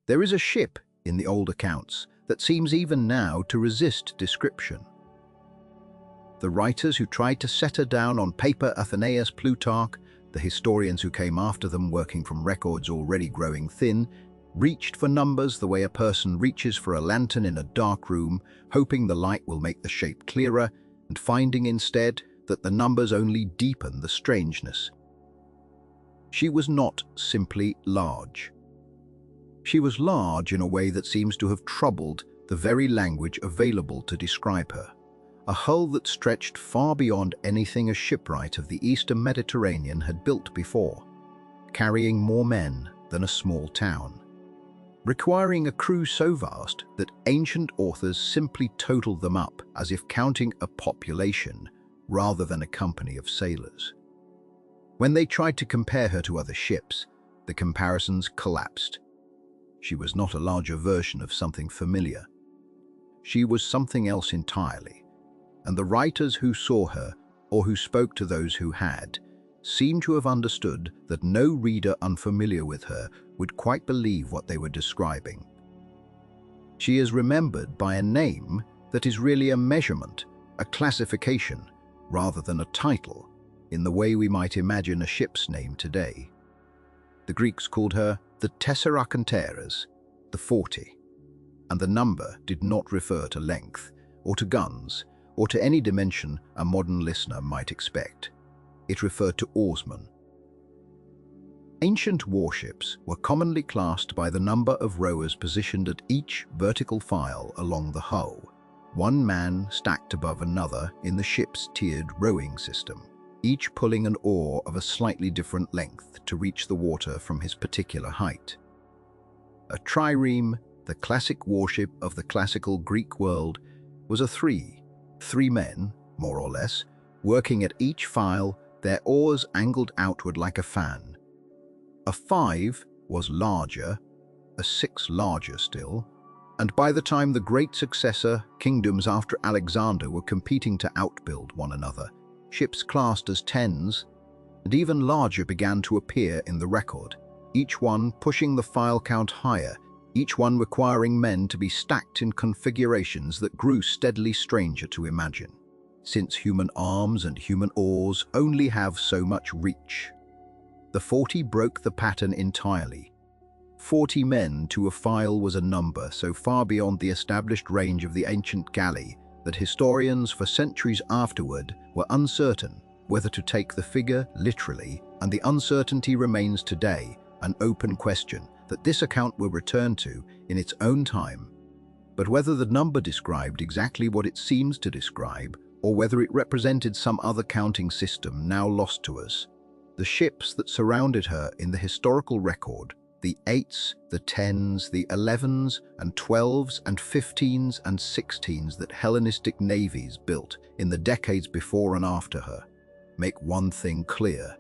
There is a ship in the old accounts that seems even now to resist description. The writers who tried to set her down on paper, Athenaeus, Plutarch, the historians who came after them working from records already growing thin, reached for numbers the way a person reaches for a lantern in a dark room, hoping the light will make the shape clearer, and finding instead that the numbers only deepen the strangeness. She was not simply large. She was large in a way that seems to have troubled the very language available to describe her. A hull that stretched far beyond anything a shipwright of the Eastern Mediterranean had built before, carrying more men than a small town, requiring a crew so vast that ancient authors simply totaled them up as if counting a population rather than a company of sailors. When they tried to compare her to other ships, the comparisons collapsed. She was not a larger version of something familiar. She was something else entirely, and the writers who saw her, or who spoke to those who had, seemed to have understood that no reader unfamiliar with her would quite believe what they were describing. She is remembered by a name that is really a measurement, a classification, rather than a title, in the way we might imagine a ship's name today. The Greeks called her the Tessarakonteres, the 40, and the number did not refer to length, or to guns, or to any dimension a modern listener might expect. It referred to oarsmen. Ancient warships were commonly classed by the number of rowers positioned at each vertical file along the hull, one man stacked above another in the ship's tiered rowing system, each pulling an oar of a slightly different length to reach the water from his particular height. A trireme, the classic warship of the classical Greek world, was a three men, more or less, working at each file, their oars angled outward like a fan. A 5 was larger, a 6 larger still, and by the time the great successor kingdoms after Alexander were competing to outbuild one another, ships classed as 10s and even larger began to appear in the record, each one pushing the file count higher, each one requiring men to be stacked in configurations that grew steadily stranger to imagine, since human arms and human oars only have so much reach. The 40 broke the pattern entirely. 40 men to a file was a number so far beyond the established range of the ancient galley that historians for centuries afterward were uncertain whether to take the figure literally, and the uncertainty remains today an open question that this account will return to in its own time. But whether the number described exactly what it seems to describe, or whether it represented some other counting system now lost to us, the ships that surrounded her in the historical record, the 8s, the 10s, the 11s and 12s and 15s and 16s that Hellenistic navies built in the decades before and after her, make one thing clear.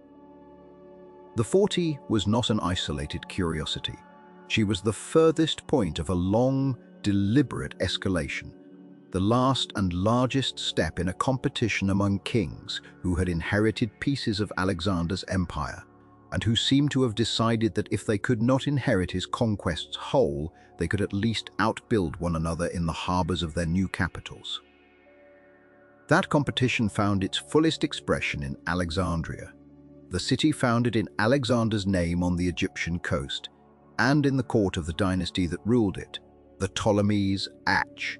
The 40 was not an isolated curiosity. She was the furthest point of a long, deliberate escalation, the last and largest step in a competition among kings who had inherited pieces of Alexander's empire, and who seemed to have decided that if they could not inherit his conquests whole, they could at least outbuild one another in the harbors of their new capitals. That competition found its fullest expression in Alexandria, the city founded in Alexander's name on the Egyptian coast, and in the court of the dynasty that ruled it, the Ptolemies Ach.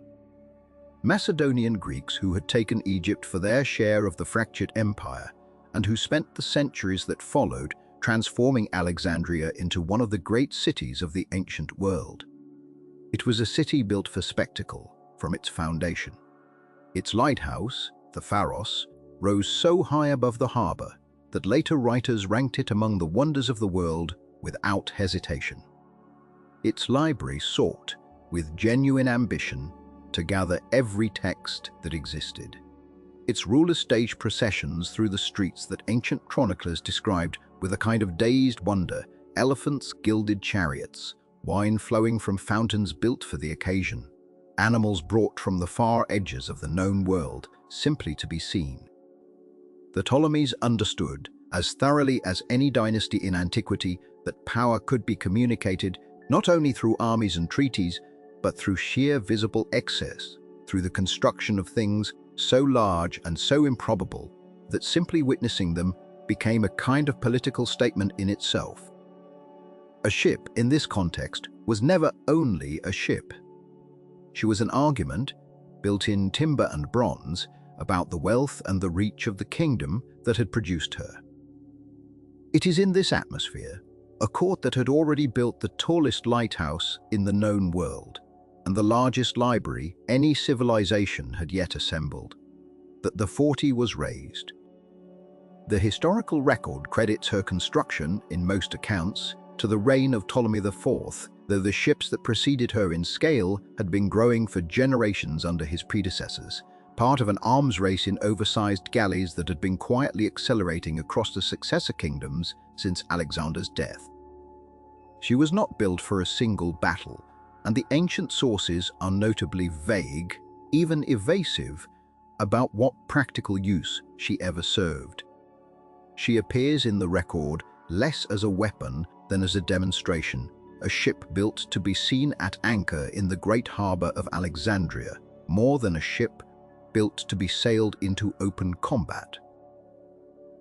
Macedonian Greeks who had taken Egypt for their share of the fractured empire, and who spent the centuries that followed transforming Alexandria into one of the great cities of the ancient world. It was a city built for spectacle from its foundation. Its lighthouse, the Pharos, rose so high above the harbor that later writers ranked it among the wonders of the world without hesitation. Its library sought, with genuine ambition, to gather every text that existed. Its rulers staged processions through the streets that ancient chroniclers described with a kind of dazed wonder, elephants, gilded chariots, wine flowing from fountains built for the occasion, animals brought from the far edges of the known world simply to be seen. The Ptolemies understood, as thoroughly as any dynasty in antiquity, that power could be communicated not only through armies and treaties, but through sheer visible excess, through the construction of things so large and so improbable that simply witnessing them became a kind of political statement in itself. A ship, in this context, was never only a ship. She was an argument, built in timber and bronze, about the wealth and the reach of the kingdom that had produced her. It is in this atmosphere, a court that had already built the tallest lighthouse in the known world and the largest library any civilization had yet assembled, that the 40 was raised. The historical record credits her construction, in most accounts, to the reign of Ptolemy the Fourth, though the ships that preceded her in scale had been growing for generations under his predecessors, part of an arms race in oversized galleys that had been quietly accelerating across the successor kingdoms since Alexander's death. She was not built for a single battle, and the ancient sources are notably vague, even evasive, about what practical use she ever served. She appears in the record less as a weapon than as a demonstration, a ship built to be seen at anchor in the great harbor of Alexandria, more than a ship built to be sailed into open combat.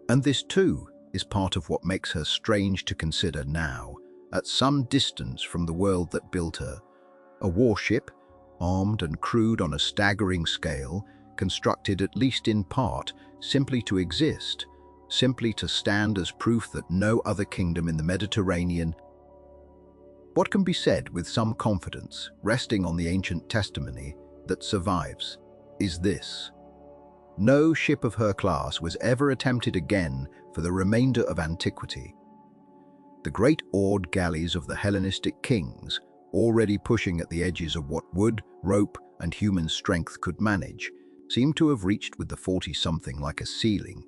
And this too is part of what makes her strange to consider now, at some distance from the world that built her. A warship, armed and crewed on a staggering scale, constructed at least in part simply to exist, simply to stand as proof that no other kingdom in the Mediterranean. What can be said with some confidence, resting on the ancient testimony that survives, is this: no ship of her class was ever attempted again for the remainder of antiquity. The great oared galleys of the Hellenistic kings, already pushing at the edges of what wood, rope, and human strength could manage, seemed to have reached with the 40 something like a ceiling,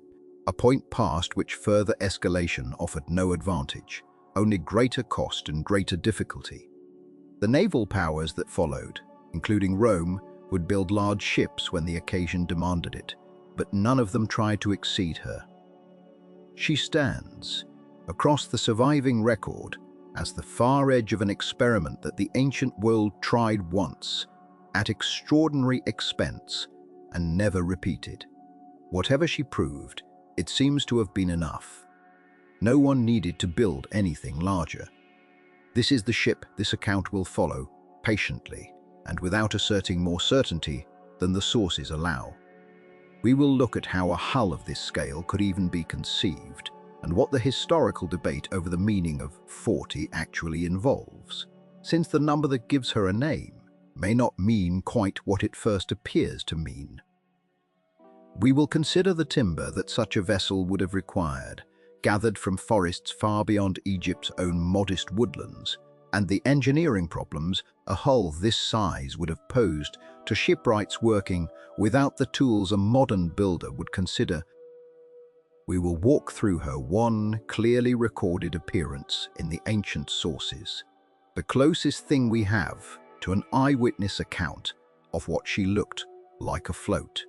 a point past which further escalation offered no advantage, only greater cost and greater difficulty. The naval powers that followed, including Rome, would build large ships when the occasion demanded it, but none of them tried to exceed her. She stands, across the surviving record, as the far edge of an experiment that the ancient world tried once, at extraordinary expense, and never repeated. Whatever she proved, it seems to have been enough. No one needed to build anything larger. This is the ship this account will follow, patiently, and without asserting more certainty than the sources allow. We will look at how a hull of this scale could even be conceived, and what the historical debate over the meaning of 40 actually involves, since the number that gives her a name may not mean quite what it first appears to mean. We will consider the timber that such a vessel would have required, gathered from forests far beyond Egypt's own modest woodlands, and the engineering problems a hull this size would have posed to shipwrights working without the tools a modern builder would consider. We will walk through her one clearly recorded appearance in the ancient sources, the closest thing we have to an eyewitness account of what she looked like afloat.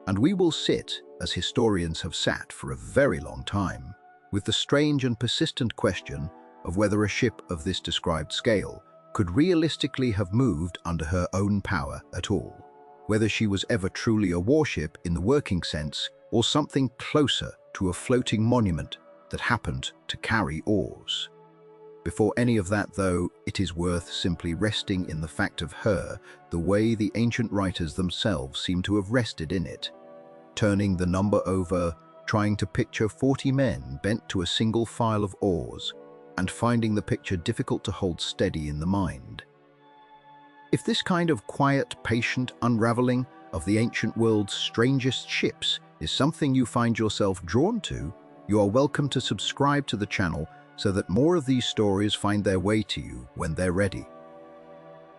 And we will sit, as historians have sat for a very long time, with the strange and persistent question of whether a ship of this described scale could realistically have moved under her own power at all, whether she was ever truly a warship in the working sense or something closer to a floating monument that happened to carry oars. Before any of that, though, it is worth simply resting in the fact of her the way the ancient writers themselves seem to have rested in it, turning the number over, trying to picture 40 men bent to a single file of oars, and finding the picture difficult to hold steady in the mind. If this kind of quiet, patient unraveling of the ancient world's strangest ships is something you find yourself drawn to, you are welcome to subscribe to the channel so that more of these stories find their way to you when they're ready.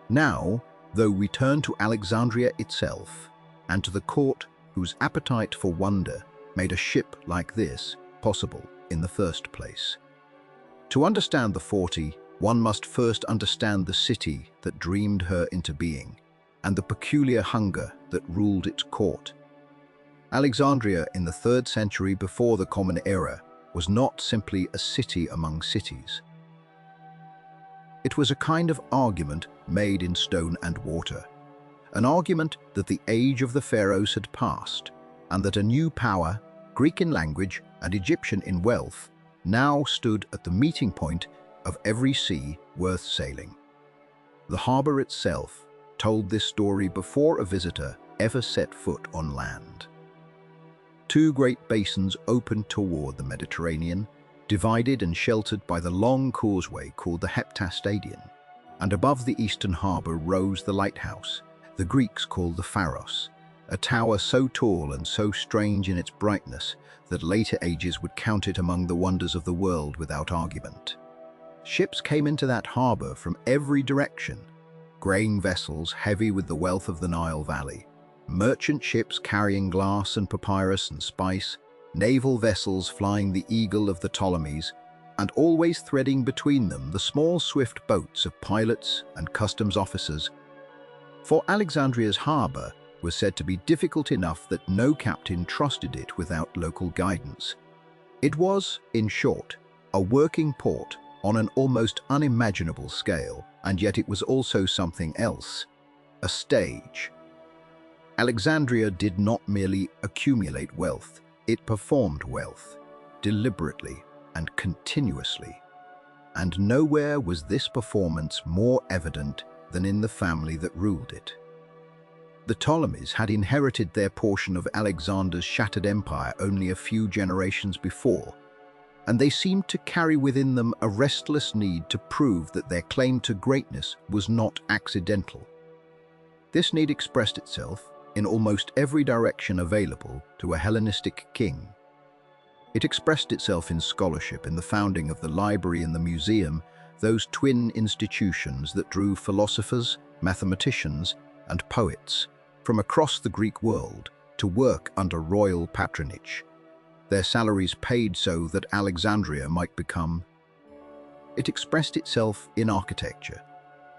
Now, though, we turn to Alexandria itself, and to the court whose appetite for wonder made a ship like this possible in the first place. To understand the 40, one must first understand the city that dreamed her into being, and the peculiar hunger that ruled its court. Alexandria in the 3rd century before the Common Era was not simply a city among cities. It was a kind of argument made in stone and water, an argument that the age of the pharaohs had passed, and that a new power, Greek in language and Egyptian in wealth, now stood at the meeting point of every sea worth sailing. The harbor itself told this story before a visitor ever set foot on land. Two great basins opened toward the Mediterranean, divided and sheltered by the long causeway called the Heptastadion, and above the eastern harbor rose the lighthouse, the Greeks called the Pharos, a tower so tall and so strange in its brightness that later ages would count it among the wonders of the world without argument. Ships came into that harbor from every direction, grain vessels heavy with the wealth of the Nile Valley, merchant ships carrying glass and papyrus and spice, naval vessels flying the eagle of the Ptolemies, and always threading between them the small swift boats of pilots and customs officers. For Alexandria's harbor was said to be difficult enough that no captain trusted it without local guidance. It was, in short, a working port on an almost unimaginable scale, and yet it was also something else, a stage. Alexandria did not merely accumulate wealth, it performed wealth, deliberately and continuously. And nowhere was this performance more evident than in the family that ruled it. The Ptolemies had inherited their portion of Alexander's shattered empire only a few generations before, and they seemed to carry within them a restless need to prove that their claim to greatness was not accidental. This need expressed itself in almost every direction available to a Hellenistic king. It expressed itself in scholarship, in the founding of the library and the museum, those twin institutions that drew philosophers, mathematicians, and poets from across the Greek world to work under royal patronage, their salaries paid so that Alexandria might become. It expressed itself in architecture,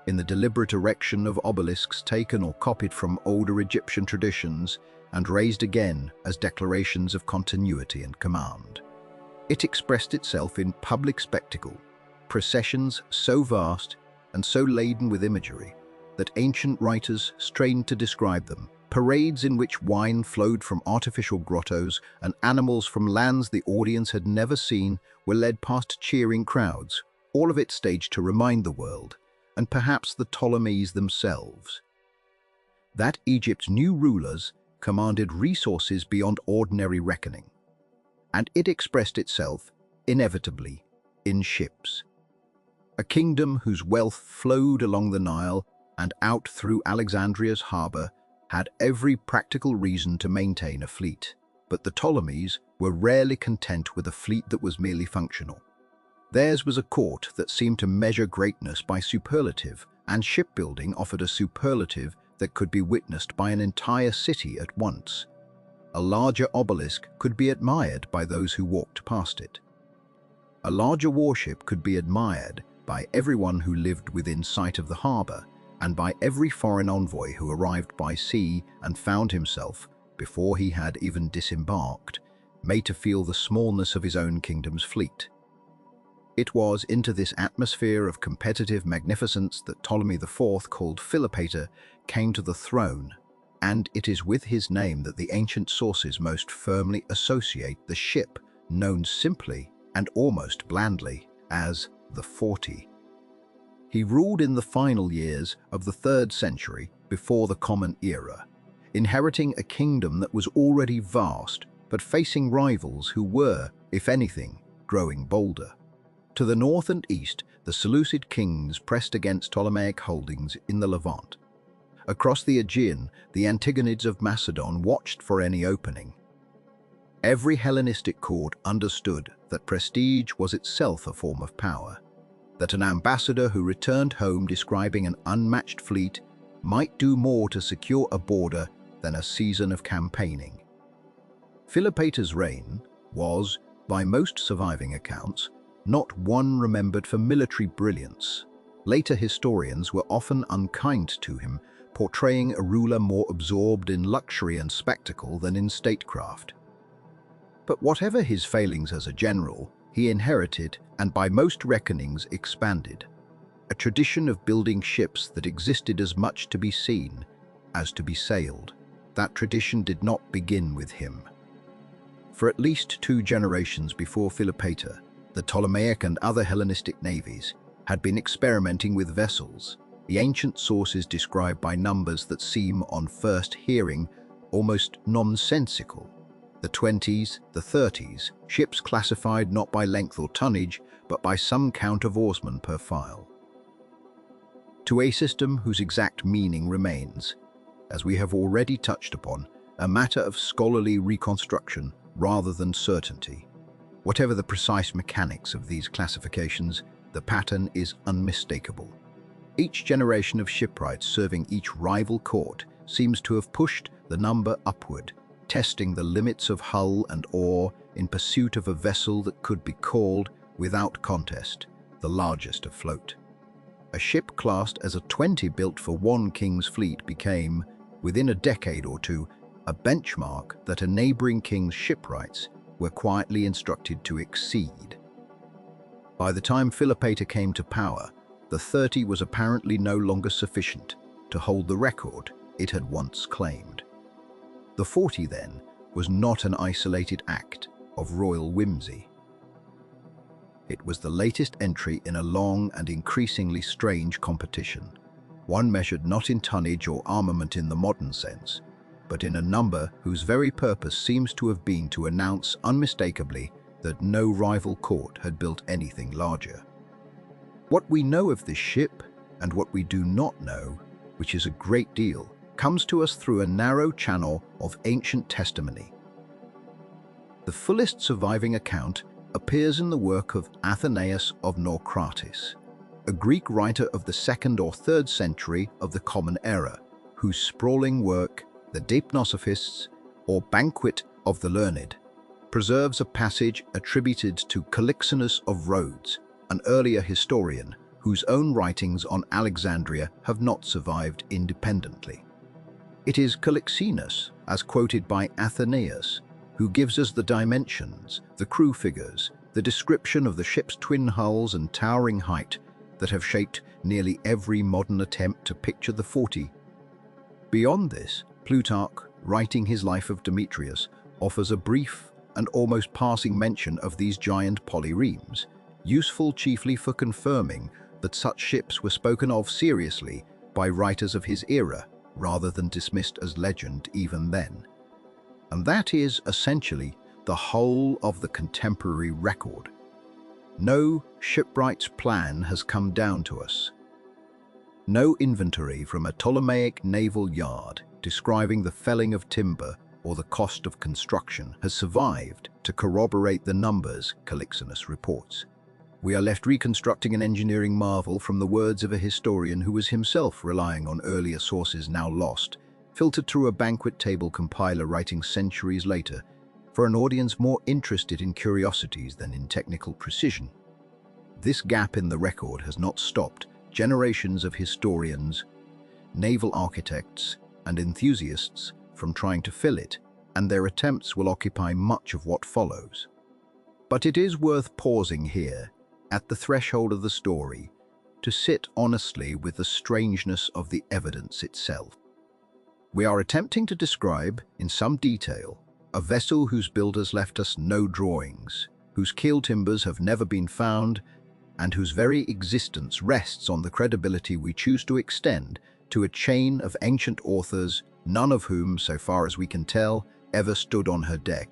in the deliberate erection of obelisks taken or copied from older Egyptian traditions and raised again as declarations of continuity and command. It expressed itself in public spectacle, processions so vast and so laden with imagery that ancient writers strained to describe them, parades in which wine flowed from artificial grottos and animals from lands the audience had never seen were led past cheering crowds, all of it staged to remind the world, and perhaps the Ptolemies themselves, that Egypt's new rulers commanded resources beyond ordinary reckoning, and it expressed itself, inevitably, in ships. A kingdom whose wealth flowed along the Nile and out through Alexandria's harbor had every practical reason to maintain a fleet, but the Ptolemies were rarely content with a fleet that was merely functional. Theirs was a court that seemed to measure greatness by superlative, and shipbuilding offered a superlative that could be witnessed by an entire city at once. A larger obelisk could be admired by those who walked past it. A larger warship could be admired by everyone who lived within sight of the harbor, and by every foreign envoy who arrived by sea and found himself, before he had even disembarked, made to feel the smallness of his own kingdom's fleet. It was into this atmosphere of competitive magnificence that Ptolemy the Fourth, called Philopator, came to the throne, and it is with his name that the ancient sources most firmly associate the ship known simply and almost blandly as the 40. He ruled in the final years of the 3rd century before the Common Era, inheriting a kingdom that was already vast, but facing rivals who were, if anything, growing bolder. To the north and east, the Seleucid kings pressed against Ptolemaic holdings in the Levant. Across the Aegean, the Antigonids of Macedon watched for any opening. Every Hellenistic court understood that prestige was itself a form of power, that an ambassador who returned home describing an unmatched fleet might do more to secure a border than a season of campaigning. Philopator's reign was, by most surviving accounts, not one remembered for military brilliance. Later historians were often unkind to him, portraying a ruler more absorbed in luxury and spectacle than in statecraft. But whatever his failings as a general, he inherited and by most reckonings expanded. a tradition of building ships that existed as much to be seen as to be sailed. That tradition did not begin with him. For at least 2 generations before Philopator, the Ptolemaic and other Hellenistic navies had been experimenting with vessels, the ancient sources described by numbers that seem, on first hearing, almost nonsensical. The 20s, the 30s, ships classified not by length or tonnage, but by some count of oarsmen per file. To a system whose exact meaning remains, as we have already touched upon, a matter of scholarly reconstruction rather than certainty. Whatever the precise mechanics of these classifications, the pattern is unmistakable. Each generation of shipwrights serving each rival court seems to have pushed the number upward, testing the limits of hull and oar in pursuit of a vessel that could be called, without contest, the largest afloat. A ship classed as a 20 built for one king's fleet became, within a decade or two, a benchmark that a neighboring king's shipwrights were quietly instructed to exceed. By the time Philopator came to power, the 30 was apparently no longer sufficient to hold the record it had once claimed. The 40, then, was not an isolated act of royal whimsy. It was the latest entry in a long and increasingly strange competition, one measured not in tonnage or armament in the modern sense, but in a number whose very purpose seems to have been to announce unmistakably that no rival court had built anything larger. What we know of this ship, and what we do not know, which is a great deal, comes to us through a narrow channel of ancient testimony. The fullest surviving account appears in the work of Athenaeus of Naucratis, a Greek writer of the 2nd or 3rd century of the Common Era, whose sprawling work, the Deipnosophists, or Banquet of the Learned, preserves a passage attributed to Calixenus of Rhodes, an earlier historian whose own writings on Alexandria have not survived independently. It is Calixenus, as quoted by Athenaeus, who gives us the dimensions, the crew figures, the description of the ship's twin hulls and towering height that have shaped nearly every modern attempt to picture the 40. Beyond this, Plutarch, writing his life of Demetrius, offers a brief and almost passing mention of these giant polyremes, useful chiefly for confirming that such ships were spoken of seriously by writers of his era, rather than dismissed as legend even then. And that is essentially the whole of the contemporary record. No shipwright's plan has come down to us. No inventory from a Ptolemaic naval yard describing the felling of timber or the cost of construction has survived to corroborate the numbers Calixenus reports. We are left reconstructing an engineering marvel from the words of a historian who was himself relying on earlier sources now lost, filtered through a banquet table compiler writing centuries later, for an audience more interested in curiosities than in technical precision. This gap in the record has not stopped generations of historians, naval architects, and enthusiasts from trying to fill it, and their attempts will occupy much of what follows. But it is worth pausing here, at the threshold of the story, to sit honestly with the strangeness of the evidence itself. We are attempting to describe, in some detail, a vessel whose builders left us no drawings, whose keel timbers have never been found, and whose very existence rests on the credibility we choose to extend to a chain of ancient authors, none of whom, so far as we can tell, ever stood on her deck.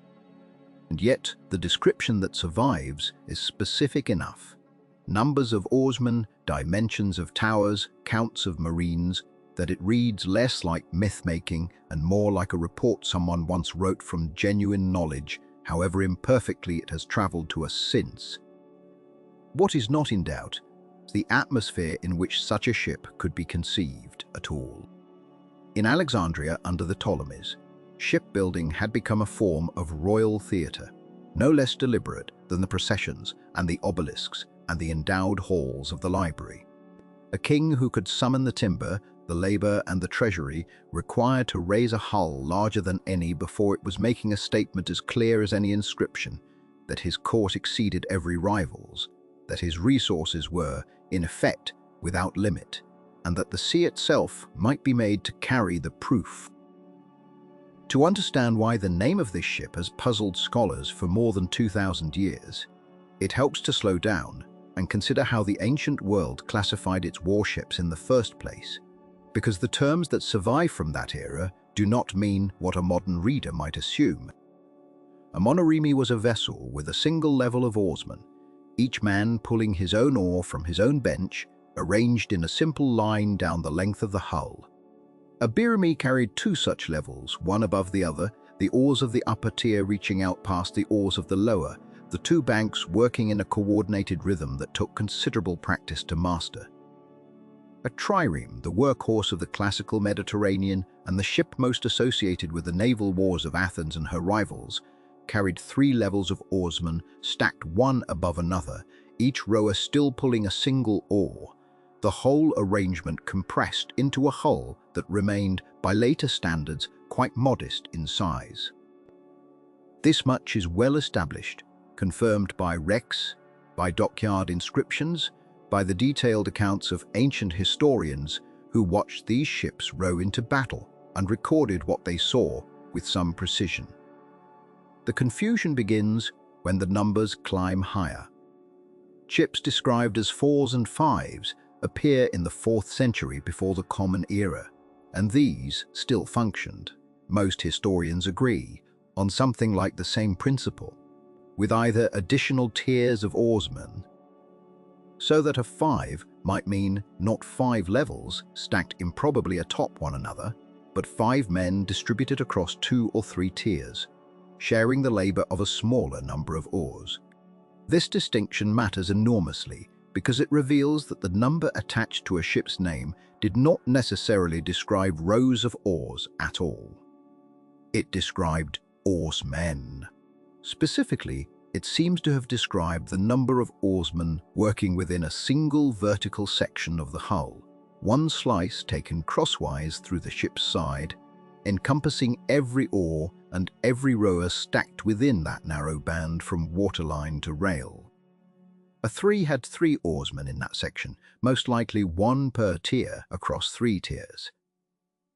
And yet, the description that survives is specific enough. Numbers of oarsmen, dimensions of towers, counts of marines, that it reads less like myth-making and more like a report someone once wrote from genuine knowledge, however imperfectly it has traveled to us since. What is not in doubt is the atmosphere in which such a ship could be conceived at all. In Alexandria under the Ptolemies, shipbuilding had become a form of royal theatre, no less deliberate than the processions and the obelisks and the endowed halls of the library. A king who could summon the timber, the labor, and the treasury required to raise a hull larger than any before it was making a statement as clear as any inscription that his court exceeded every rival's, that his resources were, in effect, without limit, and that the sea itself might be made to carry the proof. To understand why the name of this ship has puzzled scholars for more than 2,000 years, it helps to slow down and consider how the ancient world classified its warships in the first place, because the terms that survive from that era do not mean what a modern reader might assume. A monoreme was a vessel with a single level of oarsmen, each man pulling his own oar from his own bench, arranged in a simple line down the length of the hull. A bireme carried two such levels, one above the other, the oars of the upper tier reaching out past the oars of the lower, the two banks working in a coordinated rhythm that took considerable practice to master. A trireme, the workhorse of the classical Mediterranean and the ship most associated with the naval wars of Athens and her rivals, carried three levels of oarsmen stacked one above another, each rower still pulling a single oar, the whole arrangement compressed into a hull that remained, by later standards, quite modest in size. This much is well established, confirmed by wrecks, by dockyard inscriptions, by the detailed accounts of ancient historians who watched these ships row into battle and recorded what they saw with some precision. The confusion begins when the numbers climb higher. Ships described as 4s and 5s appear in the 4th century before the Common Era, and these still functioned. Most historians agree on something like the same principle, with either additional tiers of oarsmen, so that a 5 might mean not 5 levels stacked improbably atop one another, but 5 men distributed across 2 or 3 tiers, sharing the labor of a smaller number of oars. This distinction matters enormously because it reveals that the number attached to a ship's name did not necessarily describe rows of oars at all. It described oarsmen. Specifically, it seems to have described the number of oarsmen working within a single vertical section of the hull, one slice taken crosswise through the ship's side, encompassing every oar and every rower stacked within that narrow band from waterline to rail. A 3 had 3 oarsmen in that section, most likely 1 per tier across 3 tiers.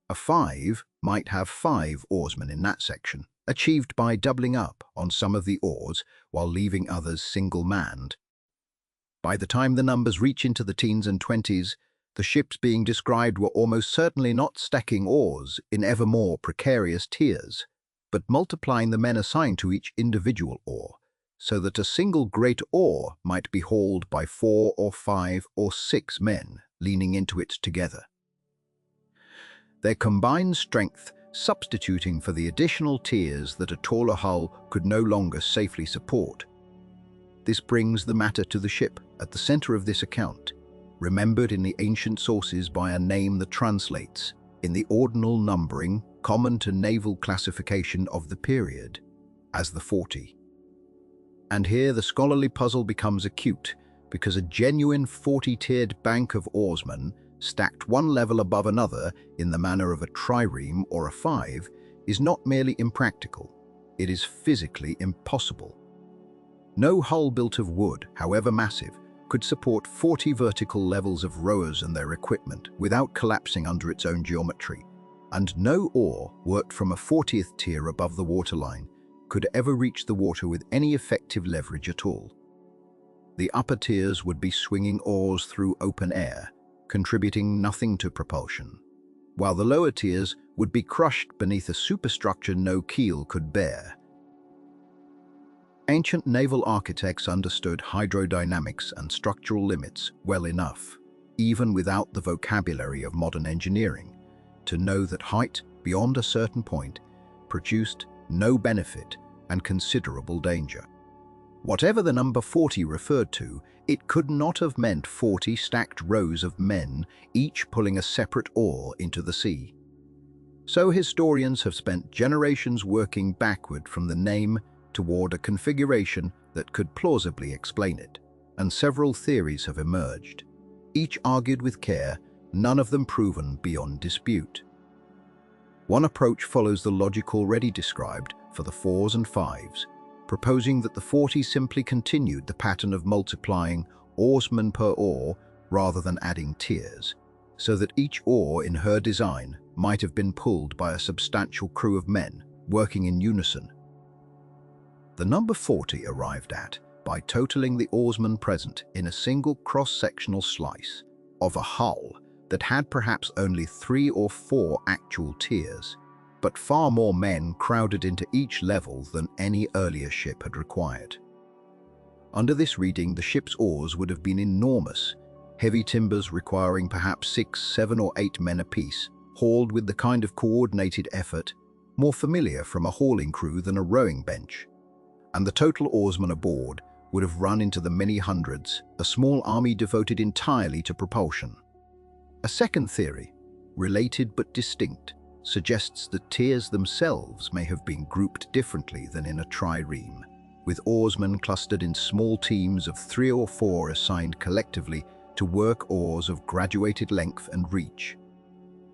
A 5 might have 5 oarsmen in that section, achieved by doubling up on some of the oars while leaving others single-manned. By the time the numbers reach into the teens and 20s, the ships being described were almost certainly not stacking oars in ever more precarious tiers, but multiplying the men assigned to each individual oar, so that a single great oar might be hauled by 4 or 5 or 6 men leaning into it together. Their combined strength substituting for the additional tiers that a taller hull could no longer safely support. This brings the matter to the ship at the center of this account, remembered in the ancient sources by a name that translates, in the ordinal numbering common to naval classification of the period, as the 40. And here the scholarly puzzle becomes acute, because a genuine 40-tiered bank of oarsmen, stacked one level above another in the manner of a trireme or a 5, is not merely impractical, it is physically impossible. No hull built of wood, however massive, could support 40 vertical levels of rowers and their equipment without collapsing under its own geometry, and no oar worked from a 40th tier above the waterline could ever reach the water with any effective leverage at all. The upper tiers would be swinging oars through open air, contributing nothing to propulsion, while the lower tiers would be crushed beneath a superstructure no keel could bear. Ancient naval architects understood hydrodynamics and structural limits well enough, even without the vocabulary of modern engineering, to know that height beyond a certain point produced no benefit and considerable danger. Whatever the number 40 referred to, it could not have meant 40 stacked rows of men, each pulling a separate oar into the sea. So historians have spent generations working backward from the name toward a configuration that could plausibly explain it, and several theories have emerged, each argued with care, none of them proven beyond dispute. One approach follows the logic already described for the 4s and 5s, proposing that the 40 simply continued the pattern of multiplying oarsmen per oar rather than adding tiers, so that each oar in her design might have been pulled by a substantial crew of men working in unison. The number 40 arrived at by totaling the oarsmen present in a single cross-sectional slice of a hull that had perhaps only 3 or 4 actual tiers, but far more men crowded into each level than any earlier ship had required. Under this reading, the ship's oars would have been enormous, heavy timbers requiring perhaps 6, 7, or 8 men apiece, hauled with the kind of coordinated effort more familiar from a hauling crew than a rowing bench. And the total oarsmen aboard would have run into the many hundreds, a small army devoted entirely to propulsion. A second theory, related but distinct, suggests that tiers themselves may have been grouped differently than in a trireme, with oarsmen clustered in small teams of 3 or 4 assigned collectively to work oars of graduated length and reach.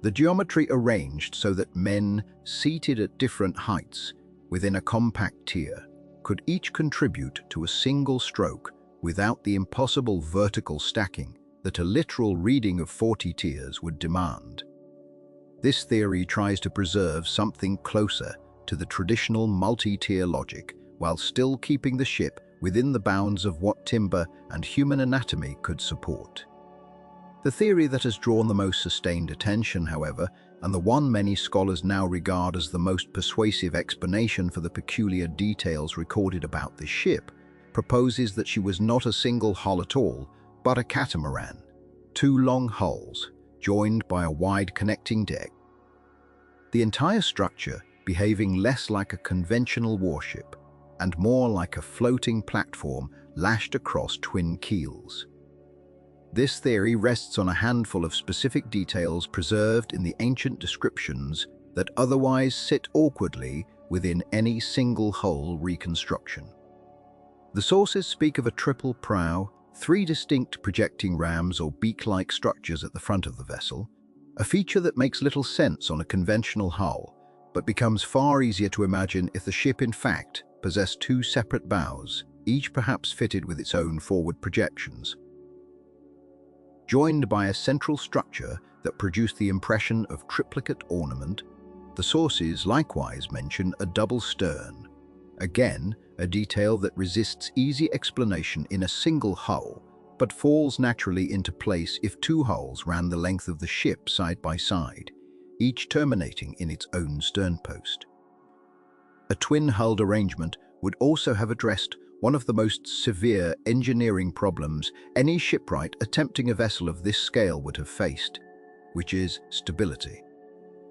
The geometry arranged so that men seated at different heights within a compact tier could each contribute to a single stroke without the impossible vertical stacking that a literal reading of 40 tiers would demand. This theory tries to preserve something closer to the traditional multi-tier logic while still keeping the ship within the bounds of what timber and human anatomy could support. The theory that has drawn the most sustained attention, however, and the one many scholars now regard as the most persuasive explanation for the peculiar details recorded about this ship, proposes that she was not a single hull at all, but a catamaran, 2 long hulls, joined by a wide connecting deck. The entire structure behaving less like a conventional warship and more like a floating platform lashed across twin keels. This theory rests on a handful of specific details preserved in the ancient descriptions that otherwise sit awkwardly within any single hull reconstruction. The sources speak of a triple prow, 3 distinct projecting rams or beak-like structures at the front of the vessel, a feature that makes little sense on a conventional hull, but becomes far easier to imagine if the ship in fact possessed 2 separate bows, each perhaps fitted with its own forward projections, joined by a central structure that produced the impression of triplicate ornament. The sources likewise mention a double stern, again a detail that resists easy explanation in a single hull, but falls naturally into place if 2 hulls ran the length of the ship side by side, each terminating in its own sternpost. A twin-hulled arrangement would also have addressed one of the most severe engineering problems any shipwright attempting a vessel of this scale would have faced, which is stability.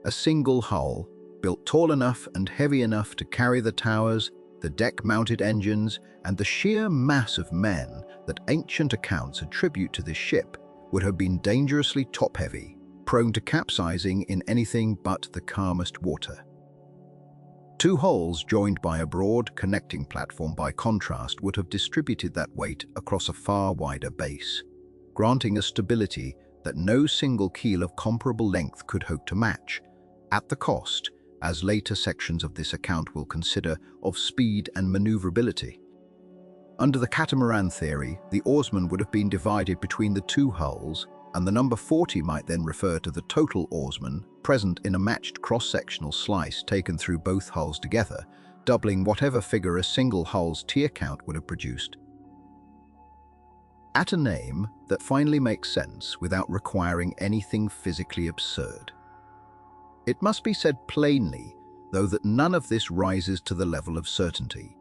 A single hull, built tall enough and heavy enough to carry the towers, the deck-mounted engines, and the sheer mass of men that ancient accounts attribute to this ship, would have been dangerously top-heavy, prone to capsizing in anything but the calmest water. 2 hulls joined by a broad connecting platform by contrast would have distributed that weight across a far wider base, granting a stability that no single keel of comparable length could hope to match, at the cost, as later sections of this account will consider, of speed and maneuverability. Under the catamaran theory, the oarsmen would have been divided between the 2 hulls, and the number 40 might then refer to the total oarsmen present in a matched cross-sectional slice taken through both hulls together, doubling whatever figure a single hull's tier count would have produced. At a name that finally makes sense without requiring anything physically absurd. It must be said plainly, though, that none of this rises to the level of certainty.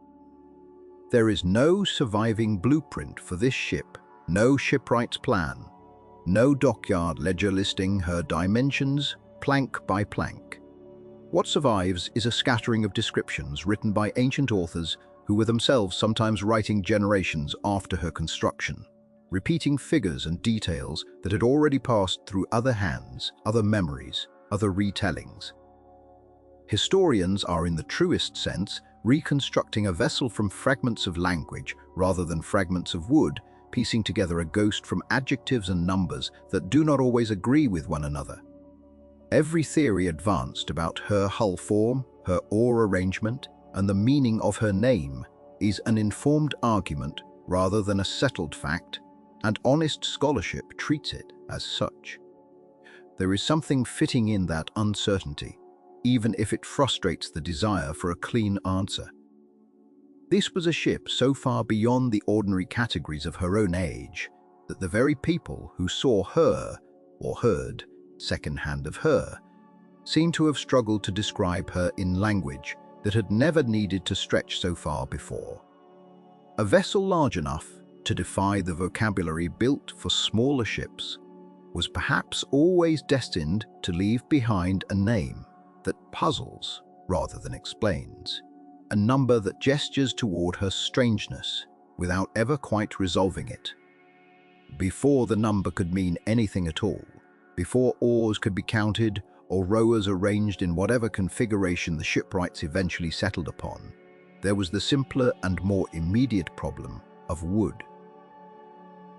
There is no surviving blueprint for this ship, no shipwright's plan, no dockyard ledger listing her dimensions plank by plank. What survives is a scattering of descriptions written by ancient authors who were themselves sometimes writing generations after her construction, repeating figures and details that had already passed through other hands, other memories, other retellings. Historians are, in the truest sense, reconstructing a vessel from fragments of language rather than fragments of wood, piecing together a ghost from adjectives and numbers that do not always agree with one another. Every theory advanced about her hull form, her oar arrangement, and the meaning of her name is an informed argument rather than a settled fact, and honest scholarship treats it as such. There is something fitting in that uncertainty, even if it frustrates the desire for a clean answer. This was a ship so far beyond the ordinary categories of her own age that the very people who saw her, or heard second-hand of her, seemed to have struggled to describe her in language that had never needed to stretch so far before. A vessel large enough to defy the vocabulary built for smaller ships was perhaps always destined to leave behind a name that puzzles rather than explains, a number that gestures toward her strangeness without ever quite resolving it. Before the number could mean anything at all, before oars could be counted or rowers arranged in whatever configuration the shipwrights eventually settled upon, there was the simpler and more immediate problem of wood.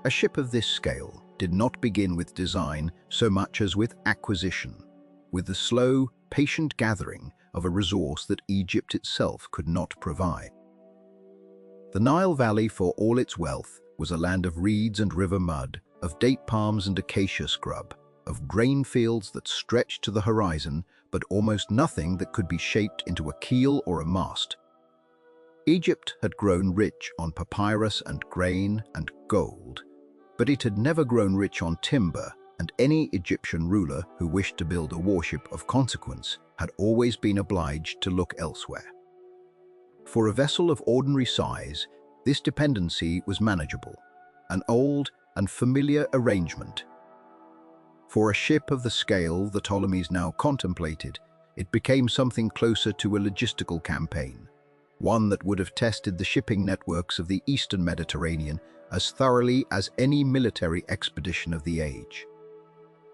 A ship of this scale did not begin with design so much as with acquisition, with the slow, patient gathering of a resource that Egypt itself could not provide. The Nile Valley, for all its wealth, was a land of reeds and river mud, of date palms and acacia scrub, of grain fields that stretched to the horizon, but almost nothing that could be shaped into a keel or a mast. Egypt had grown rich on papyrus and grain and gold, but it had never grown rich on timber, and any Egyptian ruler who wished to build a warship of consequence had always been obliged to look elsewhere. For a vessel of ordinary size, this dependency was manageable, an old and familiar arrangement. For a ship of the scale the Ptolemies now contemplated, it became something closer to a logistical campaign, one that would have tested the shipping networks of the Eastern Mediterranean as thoroughly as any military expedition of the age.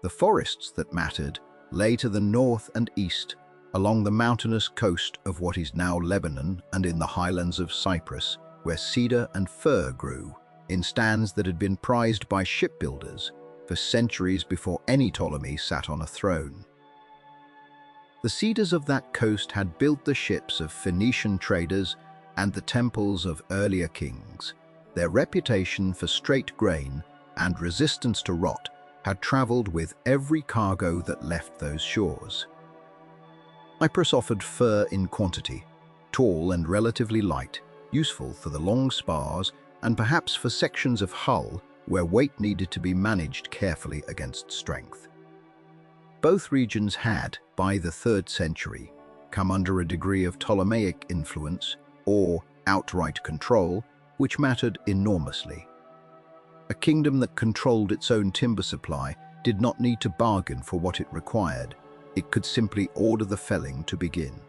The forests that mattered lay to the north and east, along the mountainous coast of what is now Lebanon and in the highlands of Cyprus, where cedar and fir grew, in stands that had been prized by shipbuilders for centuries before any Ptolemy sat on a throne. The cedars of that coast had built the ships of Phoenician traders and the temples of earlier kings. Their reputation for straight grain and resistance to rot had traveled with every cargo that left those shores. Cyprus offered fir in quantity, tall and relatively light, useful for the long spars and perhaps for sections of hull where weight needed to be managed carefully against strength. Both regions had, by the 3rd century, come under a degree of Ptolemaic influence or outright control, which mattered enormously. A kingdom that controlled its own timber supply did not need to bargain for what it required. It could simply order the felling to begin.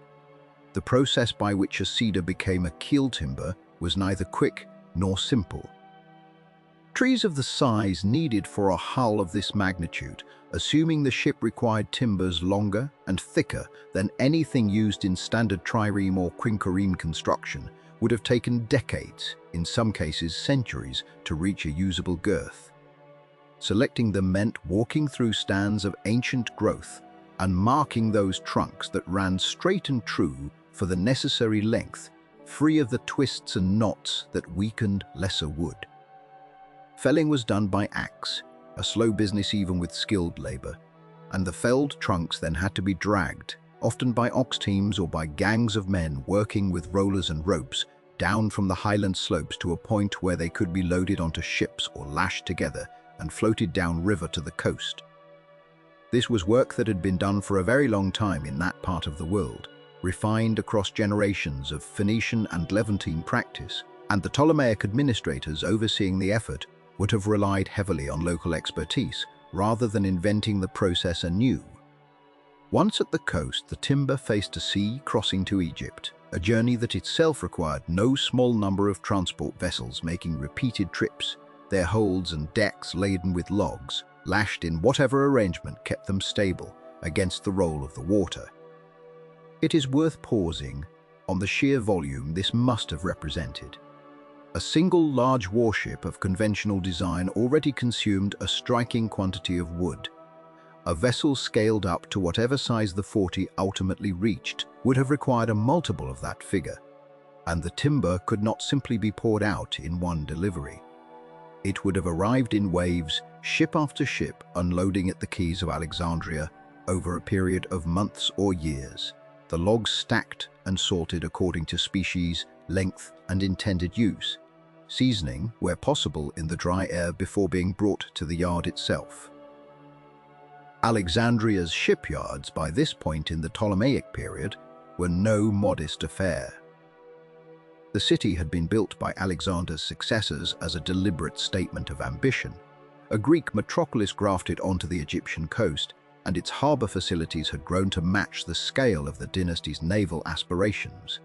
The process by which a cedar became a keel timber was neither quick nor simple. Trees of the size needed for a hull of this magnitude, assuming the ship required timbers longer and thicker than anything used in standard trireme or quinquereme construction, would have taken decades, in some cases centuries, to reach a usable girth. Selecting them meant walking through stands of ancient growth and marking those trunks that ran straight and true for the necessary length, free of the twists and knots that weakened lesser wood. Felling was done by axe, a slow business even with skilled labor, and the felled trunks then had to be dragged, often by ox teams or by gangs of men working with rollers and ropes, down from the highland slopes to a point where they could be loaded onto ships or lashed together and floated downriver to the coast. This was work that had been done for a very long time in that part of the world, refined across generations of Phoenician and Levantine practice, and the Ptolemaic administrators overseeing the effort would have relied heavily on local expertise rather than inventing the process anew. Once at the coast, the timber faced a sea crossing to Egypt, a journey that itself required no small number of transport vessels making repeated trips, their holds and decks laden with logs, lashed in whatever arrangement kept them stable against the roll of the water. It is worth pausing on the sheer volume this must have represented. A single large warship of conventional design already consumed a striking quantity of wood. A vessel scaled up to whatever size the 40 ultimately reached would have required a multiple of that figure, and the timber could not simply be poured out in one delivery. It would have arrived in waves, ship after ship, unloading at the quays of Alexandria over a period of months or years, the logs stacked and sorted according to species, length, and intended use, seasoning, where possible, in the dry air before being brought to the yard itself. Alexandria's shipyards by this point in the Ptolemaic period were no modest affair. The city had been built by Alexander's successors as a deliberate statement of ambition, a Greek metropolis grafted onto the Egyptian coast, and its harbour facilities had grown to match the scale of the dynasty's naval aspirations.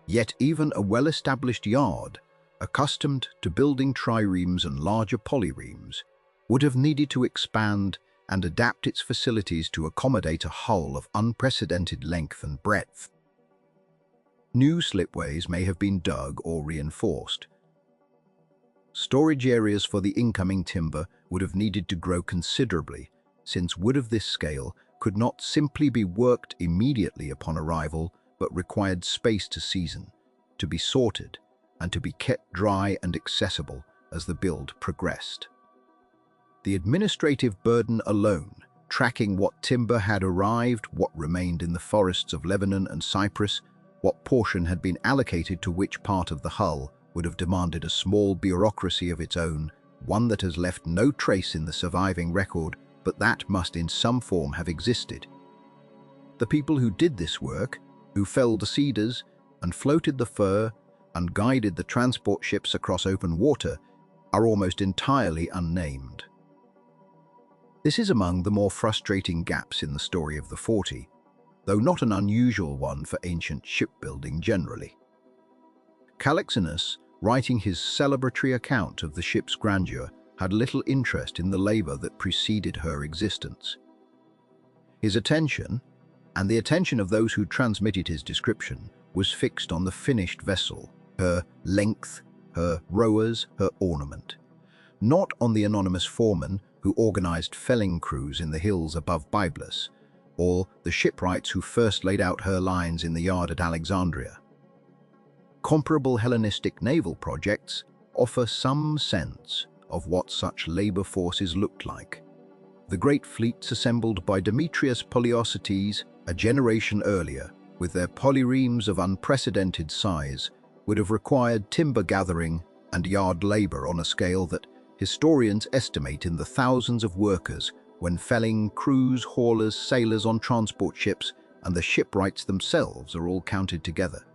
Yet even a well-established yard, accustomed to building triremes and larger polyremes, would have needed to expand and adapt its facilities to accommodate a hull of unprecedented length and breadth. New slipways may have been dug or reinforced. Storage areas for the incoming timber would have needed to grow considerably, since wood of this scale could not simply be worked immediately upon arrival, but required space to season, to be sorted, and to be kept dry and accessible as the build progressed. The administrative burden alone, tracking what timber had arrived, what remained in the forests of Lebanon and Cyprus, what portion had been allocated to which part of the hull, would have demanded a small bureaucracy of its own, one that has left no trace in the surviving record, but that must in some form have existed. The people who did this work, who felled the cedars and floated the fir and guided the transport ships across open water, are almost entirely unnamed. This is among the more frustrating gaps in the story of the 40, though not an unusual one for ancient shipbuilding generally. Calixenus, writing his celebratory account of the ship's grandeur, had little interest in the labour that preceded her existence. His attention, and the attention of those who transmitted his description, was fixed on the finished vessel, her length, her rowers, her ornament, not on the anonymous foreman who organised felling crews in the hills above Byblos, or the shipwrights who first laid out her lines in the yard at Alexandria. Comparable Hellenistic naval projects offer some sense of what such labour forces looked like. The great fleets assembled by Demetrius Poliorcetes a generation earlier, with their polyremes of unprecedented size, would have required timber gathering and yard labour on a scale that historians estimate in the thousands of workers when felling, crews, haulers, sailors on transport ships, and the shipwrights themselves are all counted together.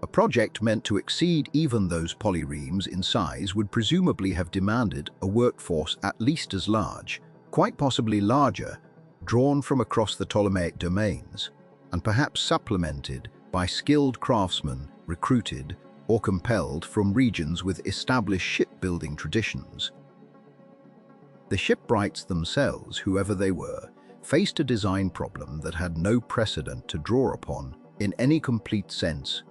A project meant to exceed even those polyremes in size would presumably have demanded a workforce at least as large, quite possibly larger, drawn from across the Ptolemaic domains, and perhaps supplemented by skilled craftsmen recruited or compelled from regions with established shipbuilding traditions. The shipwrights themselves, whoever they were, faced a design problem that had no precedent to draw upon in any complete sense.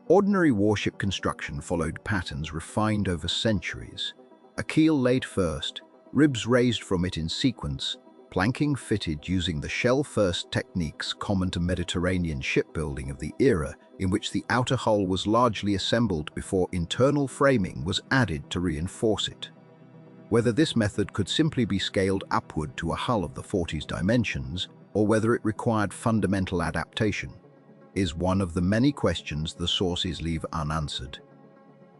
Ordinary warship construction followed patterns refined over centuries. A keel laid first, ribs raised from it in sequence, planking fitted using the shell-first techniques common to Mediterranean shipbuilding of the era, in which the outer hull was largely assembled before internal framing was added to reinforce it. Whether this method could simply be scaled upward to a hull of the 40's dimensions, or whether it required fundamental adaptation, is one of the many questions the sources leave unanswered.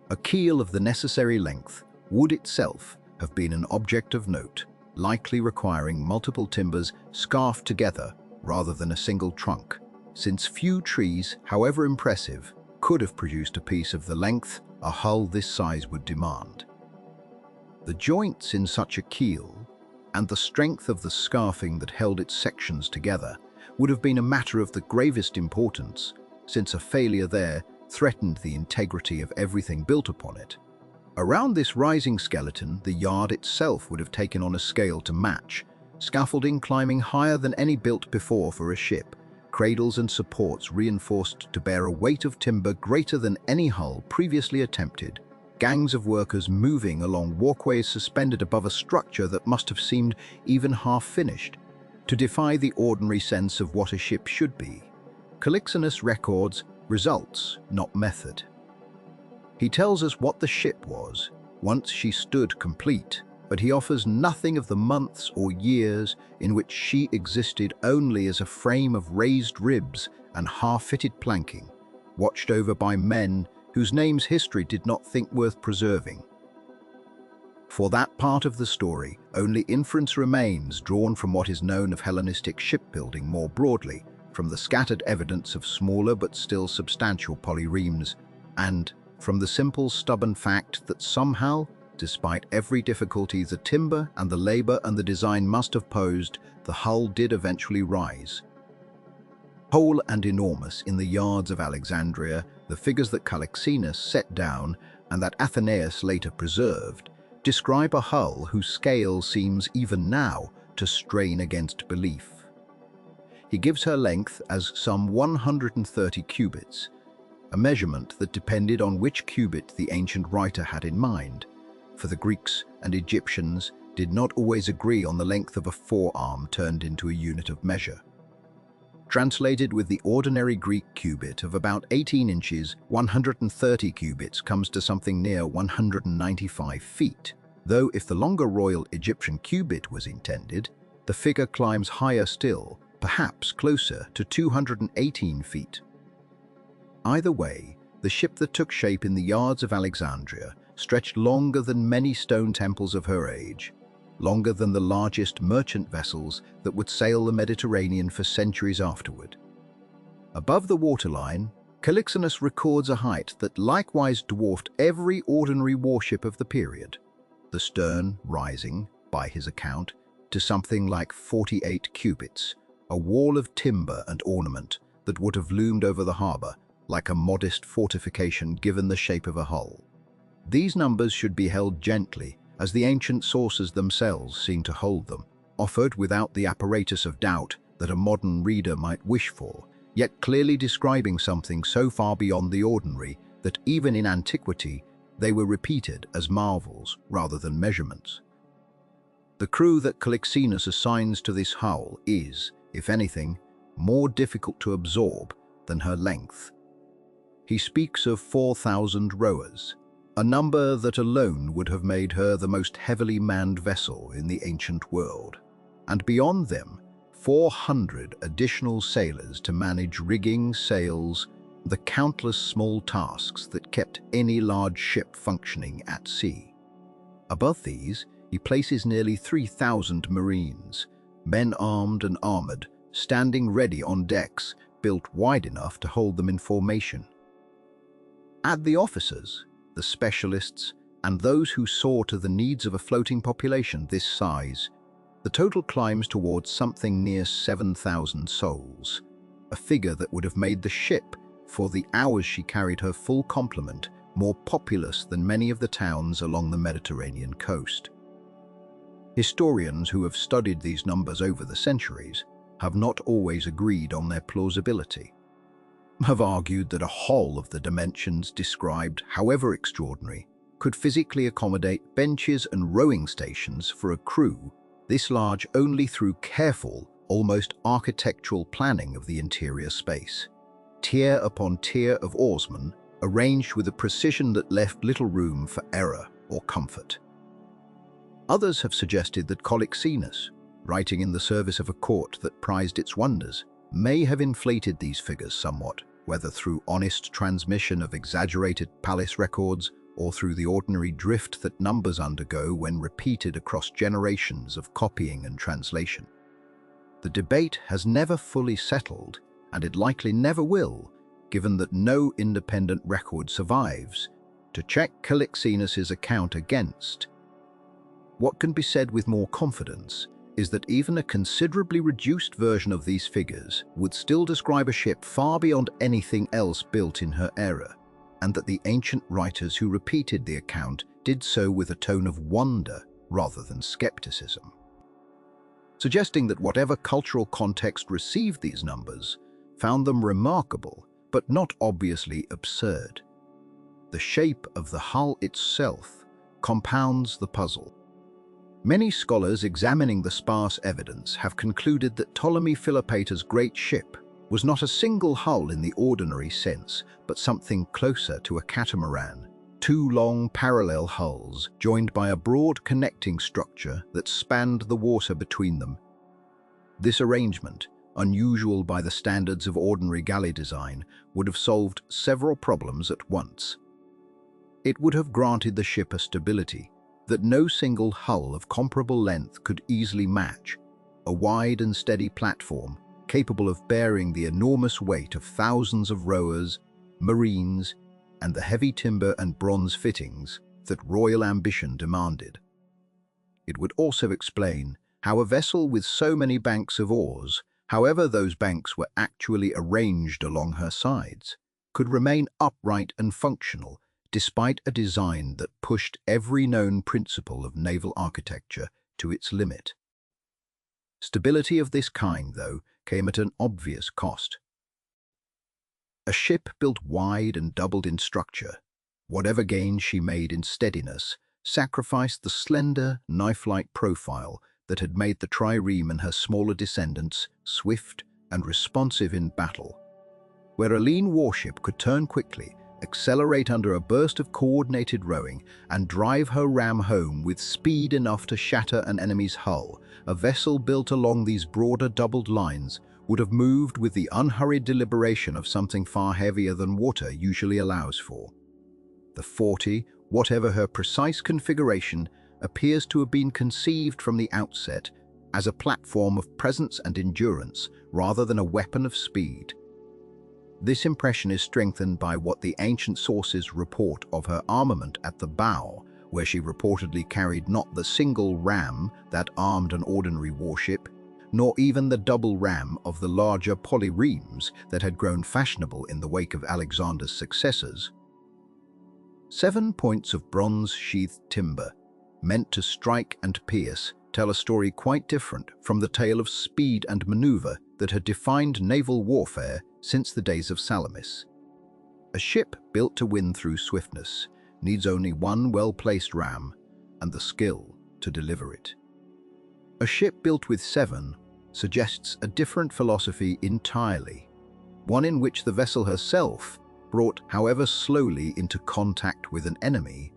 A keel of the necessary length would itself have been an object of note, likely requiring multiple timbers scarfed together rather than a single trunk, since few trees, however impressive, could have produced a piece of the length a hull this size would demand. The joints in such a keel, and the strength of the scarfing that held its sections together, would have been a matter of the gravest importance, since a failure there threatened the integrity of everything built upon it. Around this rising skeleton, the yard itself would have taken on a scale to match, scaffolding climbing higher than any built before for a ship, cradles and supports reinforced to bear a weight of timber greater than any hull previously attempted, gangs of workers moving along walkways suspended above a structure that must have seemed even half-finished, to defy the ordinary sense of what a ship should be. Calixenus records results, not method. He tells us what the ship was, once she stood complete, but he offers nothing of the months or years in which she existed only as a frame of raised ribs and half-fitted planking, watched over by men whose names history did not think worth preserving. For that part of the story, only inference remains drawn from what is known of Hellenistic shipbuilding more broadly, from the scattered evidence of smaller but still substantial polyremes, and from the simple stubborn fact that somehow, despite every difficulty the timber and the labor and the design must have posed, the hull did eventually rise. Whole and enormous in the yards of Alexandria, the figures that Calixenus set down and that Athenaeus later preserved describe a hull whose scale seems even now to strain against belief. He gives her length as some 130 cubits, a measurement that depended on which cubit the ancient writer had in mind, for the Greeks and Egyptians did not always agree on the length of a forearm turned into a unit of measure. Translated with the ordinary Greek cubit of about 18 inches, 130 cubits comes to something near 195 feet, though if the longer royal Egyptian cubit was intended, the figure climbs higher still, perhaps closer to 218 feet. Either way, the ship that took shape in the yards of Alexandria stretched longer than many stone temples of her age, longer than the largest merchant vessels that would sail the Mediterranean for centuries afterward. Above the waterline, Calixenus records a height that likewise dwarfed every ordinary warship of the period, the stern rising, by his account, to something like 48 cubits, a wall of timber and ornament that would have loomed over the harbor like a modest fortification given the shape of a hull. These numbers should be held gently, as the ancient sources themselves seem to hold them, offered without the apparatus of doubt that a modern reader might wish for, yet clearly describing something so far beyond the ordinary that even in antiquity they were repeated as marvels rather than measurements. The crew that Calixenus assigns to this hull is, if anything, more difficult to absorb than her length. He speaks of 4,000 rowers, a number that alone would have made her the most heavily manned vessel in the ancient world, and beyond them, 400 additional sailors to manage rigging, sails, the countless small tasks that kept any large ship functioning at sea. Above these, he places nearly 3,000 marines, men armed and armored, standing ready on decks built wide enough to hold them in formation. Add the officers, the specialists, and those who saw to the needs of a floating population this size, the total climbs towards something near 7,000 souls, a figure that would have made the ship, for the hours she carried her full complement, more populous than many of the towns along the Mediterranean coast. Historians who have studied these numbers over the centuries have not always agreed on their plausibility, have argued that a hull of the dimensions described, however extraordinary, could physically accommodate benches and rowing stations for a crew this large only through careful, almost architectural planning of the interior space, tier upon tier of oarsmen arranged with a precision that left little room for error or comfort. Others have suggested that Calixenus, writing in the service of a court that prized its wonders, may have inflated these figures somewhat, whether through honest transmission of exaggerated palace records or through the ordinary drift that numbers undergo when repeated across generations of copying and translation. The debate has never fully settled, and it likely never will, given that no independent record survives to check Calixenus's account against. What can be said with more confidence is that even a considerably reduced version of these figures would still describe a ship far beyond anything else built in her era, and that the ancient writers who repeated the account did so with a tone of wonder rather than skepticism, suggesting that whatever cultural context received these numbers found them remarkable but not obviously absurd. The shape of the hull itself compounds the puzzle. Many scholars examining the sparse evidence have concluded that Ptolemy Philopator's great ship was not a single hull in the ordinary sense, but something closer to a catamaran, two long parallel hulls joined by a broad connecting structure that spanned the water between them. This arrangement, unusual by the standards of ordinary galley design, would have solved several problems at once. It would have granted the ship a stability that no single hull of comparable length could easily match, a wide and steady platform capable of bearing the enormous weight of thousands of rowers, marines, and the heavy timber and bronze fittings that royal ambition demanded. It would also explain how a vessel with so many banks of oars, however those banks were actually arranged along her sides, could remain upright and functional despite a design that pushed every known principle of naval architecture to its limit. Stability of this kind, though, came at an obvious cost. A ship built wide and doubled in structure, whatever gains she made in steadiness, sacrificed the slender, knife-like profile that had made the trireme and her smaller descendants swift and responsive in battle. Where a lean warship could turn quickly, accelerate under a burst of coordinated rowing, and drive her ram home with speed enough to shatter an enemy's hull, a vessel built along these broader doubled lines would have moved with the unhurried deliberation of something far heavier than water usually allows for. The 40, whatever her precise configuration, appears to have been conceived from the outset as a platform of presence and endurance rather than a weapon of speed. This impression is strengthened by what the ancient sources report of her armament at the bow, where she reportedly carried not the single ram that armed an ordinary warship, nor even the double ram of the larger polyremes that had grown fashionable in the wake of Alexander's successors. 7 points of bronze-sheathed timber, meant to strike and pierce, tell a story quite different from the tale of speed and maneuver that had defined naval warfare since the days of Salamis. A ship built to win through swiftness needs only one well-placed ram and the skill to deliver it. A ship built with 7 suggests a different philosophy entirely, one in which the vessel herself, brought however slowly into contact with an enemy,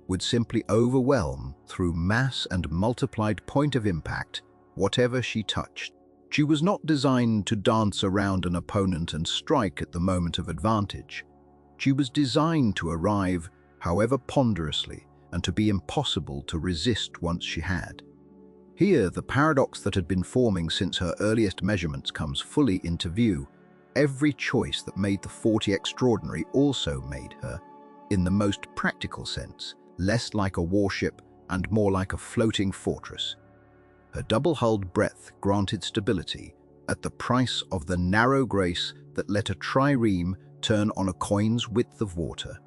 would simply overwhelm through mass and multiplied point of impact whatever she touched. She was not designed to dance around an opponent and strike at the moment of advantage. She was designed to arrive, however ponderously, and to be impossible to resist once she had. Here, the paradox that had been forming since her earliest measurements comes fully into view. Every choice that made the 40 extraordinary also made her, in the most practical sense, less like a warship and more like a floating fortress. Her double-hulled breadth granted stability at the price of the narrow grace that let a trireme turn on a coin's width of water.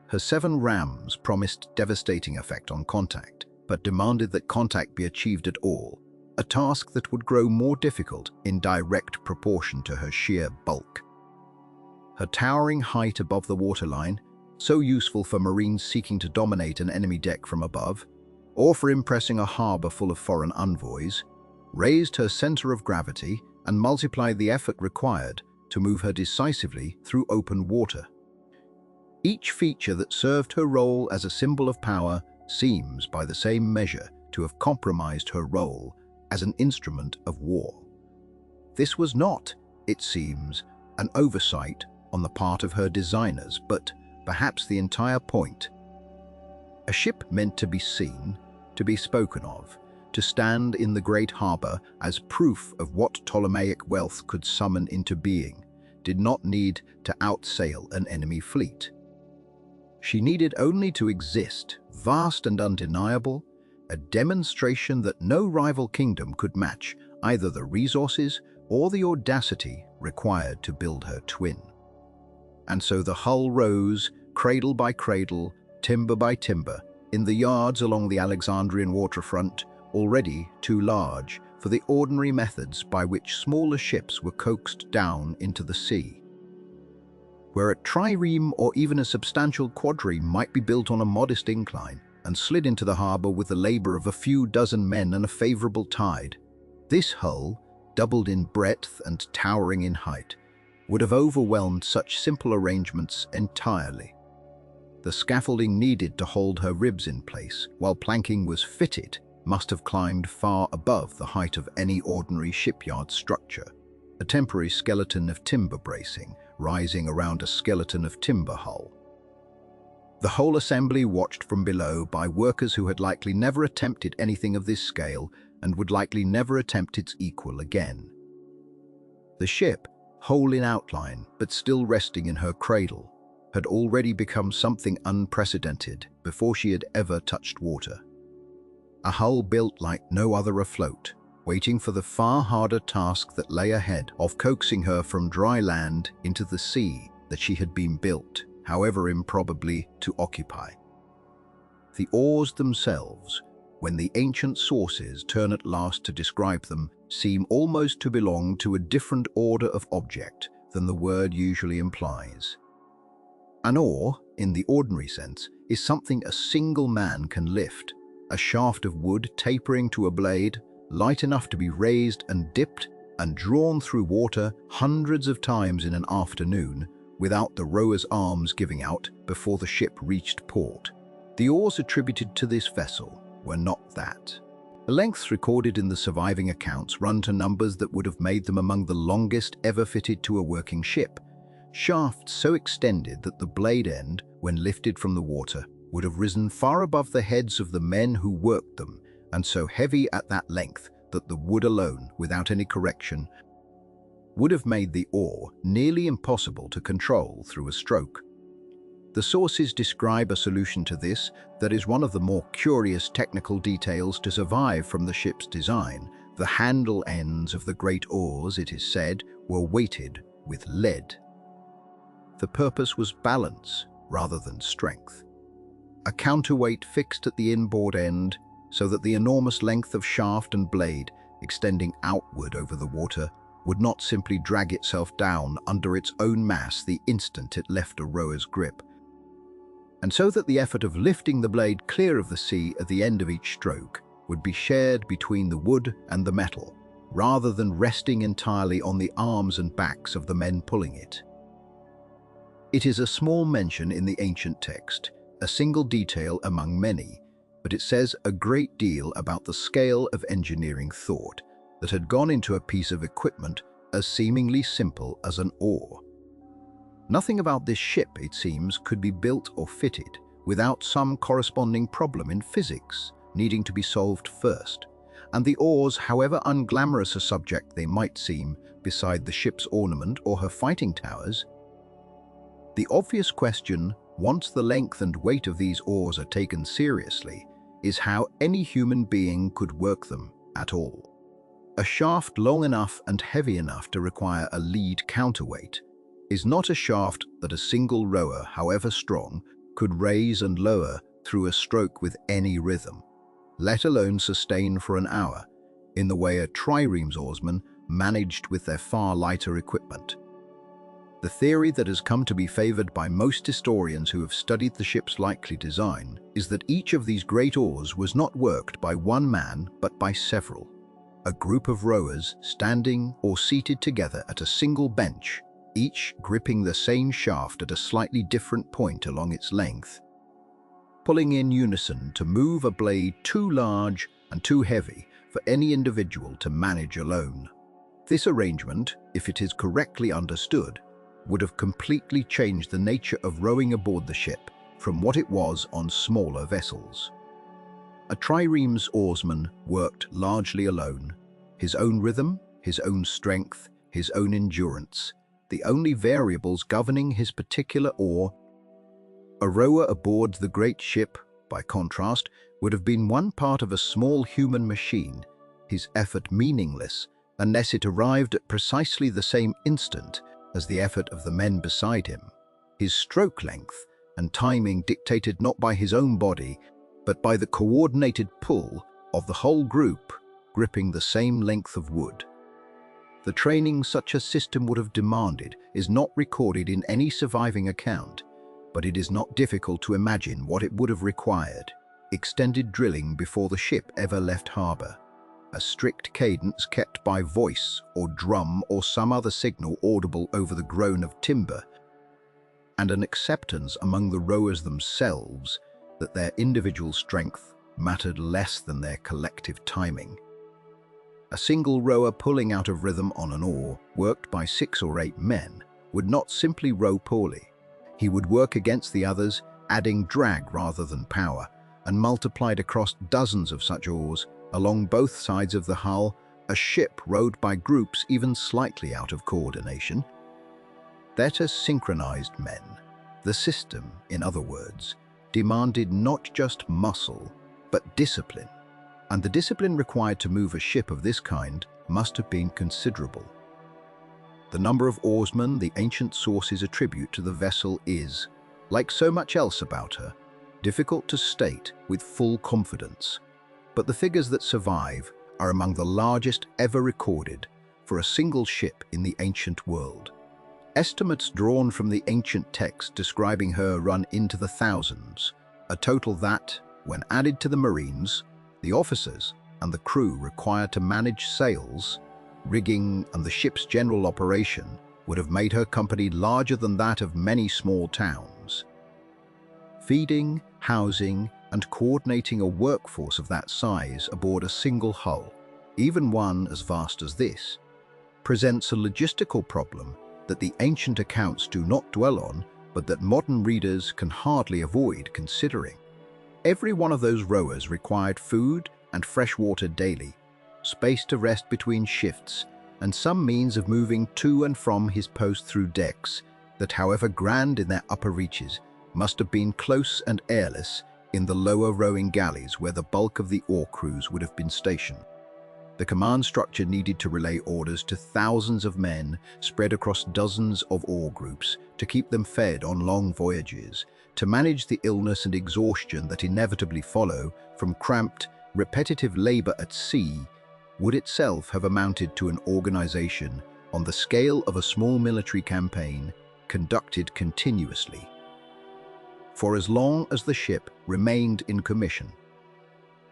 Her 7 rams promised devastating effect on contact, but demanded that contact be achieved at all, a task that would grow more difficult in direct proportion to her sheer bulk. Her towering height above the waterline, so useful for marines seeking to dominate an enemy deck from above, or for impressing a harbor full of foreign envoys, raised her center of gravity and multiplied the effort required to move her decisively through open water. Each feature that served her role as a symbol of power seems, by the same measure, to have compromised her role as an instrument of war. This was not, it seems, an oversight on the part of her designers, but perhaps the entire point. A ship meant to be seen, to be spoken of, to stand in the great harbor as proof of what Ptolemaic wealth could summon into being, did not need to outsail an enemy fleet. She needed only to exist, vast and undeniable, a demonstration that no rival kingdom could match either the resources or the audacity required to build her twin. And so the hull rose, cradle by cradle, timber by timber, in the yards along the Alexandrian waterfront, already too large for the ordinary methods by which smaller ships were coaxed down into the sea. Where a trireme or even a substantial quadreme might be built on a modest incline and slid into the harbor with the labor of a few dozen men and a favorable tide, this hull, doubled in breadth and towering in height, would have overwhelmed such simple arrangements entirely. The scaffolding needed to hold her ribs in place while planking was fitted must have climbed far above the height of any ordinary shipyard structure, a temporary skeleton of timber bracing rising around a skeleton of timber hull. The whole assembly watched from below by workers who had likely never attempted anything of this scale and would likely never attempt its equal again. The ship, whole in outline but still resting in her cradle, had already become something unprecedented before she had ever touched water. A hull built like no other afloat, waiting for the far harder task that lay ahead of coaxing her from dry land into the sea that she had been built, however improbably, to occupy. The oars themselves, when the ancient sources turn at last to describe them, seem almost to belong to a different order of object than the word usually implies. An oar, in the ordinary sense, is something a single man can lift, a shaft of wood tapering to a blade, light enough to be raised and dipped and drawn through water hundreds of times in an afternoon without the rower's arms giving out before the ship reached port. The oars attributed to this vessel were not that. The lengths recorded in the surviving accounts run to numbers that would have made them among the longest ever fitted to a working ship, shafts so extended that the blade end, when lifted from the water, would have risen far above the heads of the men who worked them, and so heavy at that length that the wood alone, without any correction, would have made the oar nearly impossible to control through a stroke. The sources describe a solution to this that is one of the more curious technical details to survive from the ship's design. The handle ends of the great oars, it is said, were weighted with lead. The purpose was balance rather than strength. A counterweight fixed at the inboard end so that the enormous length of shaft and blade, extending outward over the water, would not simply drag itself down under its own mass the instant it left a rower's grip, and so that the effort of lifting the blade clear of the sea at the end of each stroke would be shared between the wood and the metal, rather than resting entirely on the arms and backs of the men pulling it. It is a small mention in the ancient text, a single detail among many, but it says a great deal about the scale of engineering thought that had gone into a piece of equipment as seemingly simple as an oar. Nothing about this ship, it seems, could be built or fitted without some corresponding problem in physics needing to be solved first, and the oars, however unglamorous a subject they might seem beside the ship's ornament or her fighting towers, the obvious question, once the length and weight of these oars are taken seriously, is how any human being could work them at all. A shaft long enough and heavy enough to require a lead counterweight is not a shaft that a single rower, however strong, could raise and lower through a stroke with any rhythm, let alone sustain for an hour, in the way a triremes oarsman managed with their far lighter equipment. The theory that has come to be favored by most historians who have studied the ship's likely design is that each of these great oars was not worked by one man but by several, a group of rowers standing or seated together at a single bench, each gripping the same shaft at a slightly different point along its length, pulling in unison to move a blade too large and too heavy for any individual to manage alone. This arrangement, if it is correctly understood, would have completely changed the nature of rowing aboard the ship from what it was on smaller vessels. A triremes oarsman worked largely alone, his own rhythm, his own strength, his own endurance, the only variables governing his particular oar. A rower aboard the great ship, by contrast, would have been one part of a small human machine, his effort meaningless unless it arrived at precisely the same instant as the effort of the men beside him, his stroke length and timing dictated not by his own body, but by the coordinated pull of the whole group gripping the same length of wood. The training such a system would have demanded is not recorded in any surviving account, but it is not difficult to imagine what it would have required. Extended drilling before the ship ever left harbor, a strict cadence kept by voice or drum or some other signal audible over the groan of timber, and an acceptance among the rowers themselves that their individual strength mattered less than their collective timing. A single rower pulling out of rhythm on an oar, worked by 6 or 8 men, would not simply row poorly. He would work against the others, adding drag rather than power, and multiplied across dozens of such oars along both sides of the hull, a ship rowed by groups even slightly out of coordination. Better synchronized men. The system, in other words, demanded not just muscle, but discipline. And the discipline required to move a ship of this kind must have been considerable. The number of oarsmen the ancient sources attribute to the vessel is, like so much else about her, difficult to state with full confidence. But the figures that survive are among the largest ever recorded for a single ship in the ancient world. Estimates drawn from the ancient text describing her run into the thousands, a total that, when added to the marines, the officers and the crew required to manage sails, rigging, and the ship's general operation, would have made her company larger than that of many small towns. Feeding, housing, and coordinating a workforce of that size aboard a single hull, even one as vast as this, presents a logistical problem that the ancient accounts do not dwell on, but that modern readers can hardly avoid considering. Every one of those rowers required food and fresh water daily, space to rest between shifts, and some means of moving to and from his post through decks that, however grand in their upper reaches, must have been close and airless in the lower rowing galleys where the bulk of the oar crews would have been stationed. The command structure needed to relay orders to thousands of men spread across dozens of oar groups, to keep them fed on long voyages, to manage the illness and exhaustion that inevitably follow from cramped, repetitive labor at sea, would itself have amounted to an organization on the scale of a small military campaign conducted continuously for as long as the ship remained in commission.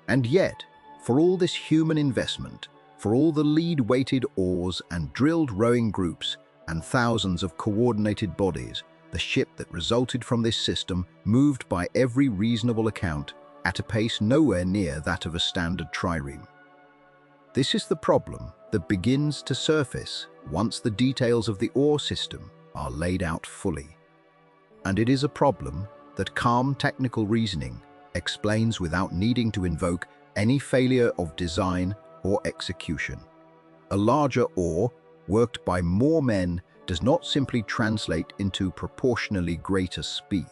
And yet, for all this human investment, for all the lead-weighted oars and drilled rowing groups and thousands of coordinated bodies, the ship that resulted from this system moved by every reasonable account at a pace nowhere near that of a standard trireme. This is the problem that begins to surface once the details of the oar system are laid out fully. And it is a problem that calm technical reasoning explains without needing to invoke any failure of design or execution. A larger oar, worked by more men, does not simply translate into proportionally greater speed.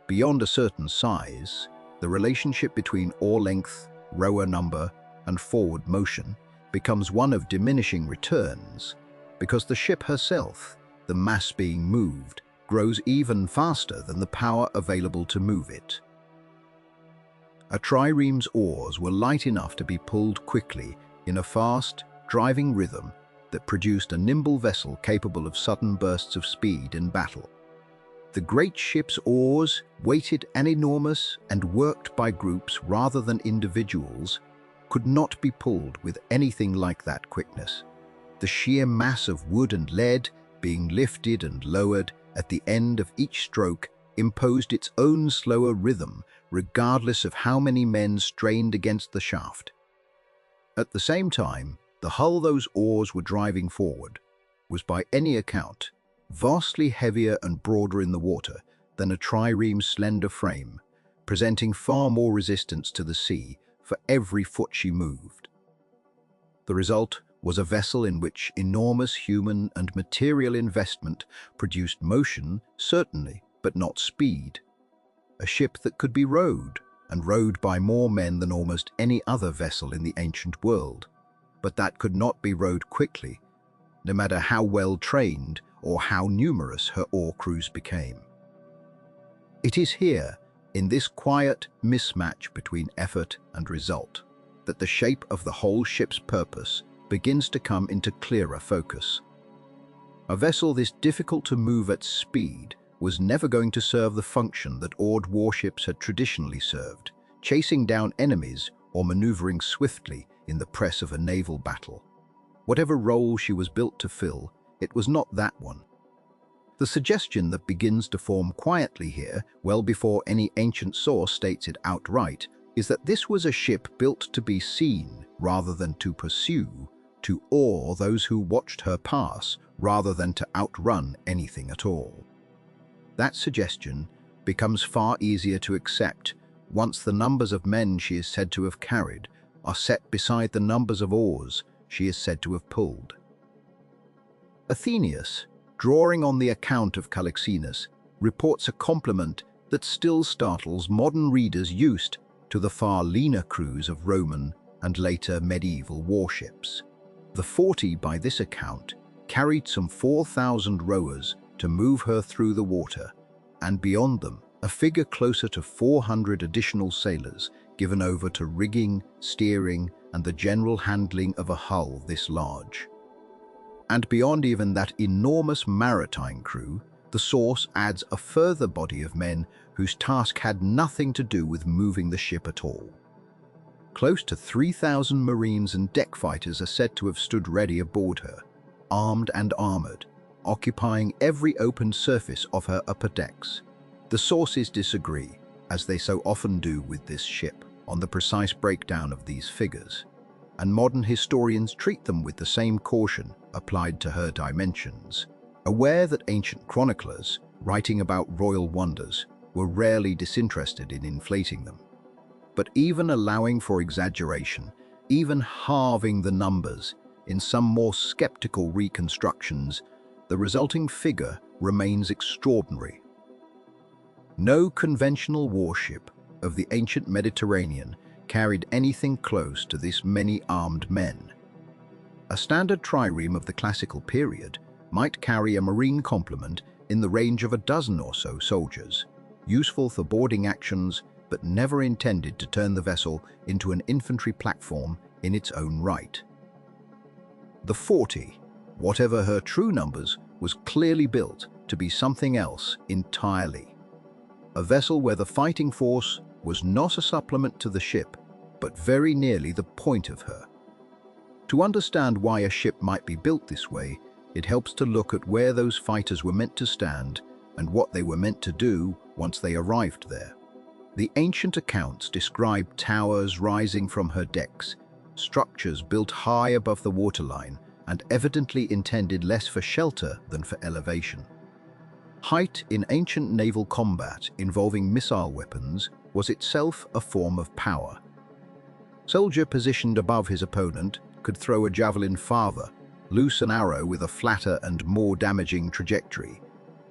Beyond a certain size, the relationship between oar length, rower number, and forward motion becomes one of diminishing returns, because the ship herself, the mass being moved, grows even faster than the power available to move it. A trireme's oars were light enough to be pulled quickly in a fast, driving rhythm that produced a nimble vessel capable of sudden bursts of speed in battle. The great ship's oars, weighted and enormous and worked by groups rather than individuals, could not be pulled with anything like that quickness. The sheer mass of wood and lead, being lifted and lowered at the end of each stroke, imposed its own slower rhythm, regardless of how many men strained against the shaft. At the same time, the hull those oars were driving forward was by any account vastly heavier and broader in the water than a trireme's slender frame, presenting far more resistance to the sea for every foot she moved. The result was a vessel in which enormous human and material investment produced motion, certainly, but not speed. A ship that could be rowed, and rowed by more men than almost any other vessel in the ancient world, but that could not be rowed quickly, no matter how well trained or how numerous her oar crews became. It is here, in this quiet mismatch between effort and result, that the shape of the whole ship's purpose begins to come into clearer focus. A vessel this difficult to move at speed was never going to serve the function that oared warships had traditionally served, chasing down enemies or maneuvering swiftly in the press of a naval battle. Whatever role she was built to fill, it was not that one. The suggestion that begins to form quietly here, well before any ancient source states it outright, is that this was a ship built to be seen rather than to pursue, to awe those who watched her pass rather than to outrun anything at all. That suggestion becomes far easier to accept once the numbers of men she is said to have carried are set beside the numbers of oars she is said to have pulled. Athenaeus, drawing on the account of Calixenus, reports a compliment that still startles modern readers used to the far leaner crews of Roman and later medieval warships. The 40, by this account, carried some 4,000 rowers to move her through the water, and beyond them, a figure closer to 400 additional sailors given over to rigging, steering, and the general handling of a hull this large. And beyond even that enormous maritime crew, the source adds a further body of men whose task had nothing to do with moving the ship at all. Close to 3,000 marines and deck fighters are said to have stood ready aboard her, armed and armored, occupying every open surface of her upper decks. The sources disagree, as they so often do with this ship, on the precise breakdown of these figures, and modern historians treat them with the same caution applied to her dimensions, aware that ancient chroniclers, writing about royal wonders, were rarely disinterested in inflating them. But even allowing for exaggeration, even halving the numbers, in some more skeptical reconstructions, the resulting figure remains extraordinary. No conventional warship of the ancient Mediterranean carried anything close to this many armed men. A standard trireme of the classical period might carry a marine complement in the range of a dozen or so soldiers, useful for boarding actions but never intended to turn the vessel into an infantry platform in its own right. The 40, whatever her true numbers, was clearly built to be something else entirely. A vessel where the fighting force was not a supplement to the ship, but very nearly the point of her. To understand why a ship might be built this way, it helps to look at where those fighters were meant to stand and what they were meant to do once they arrived there. The ancient accounts describe towers rising from her decks, structures built high above the waterline and evidently intended less for shelter than for elevation. Height in ancient naval combat involving missile weapons was itself a form of power. Soldier positioned above his opponent could throw a javelin farther, loose an arrow with a flatter and more damaging trajectory,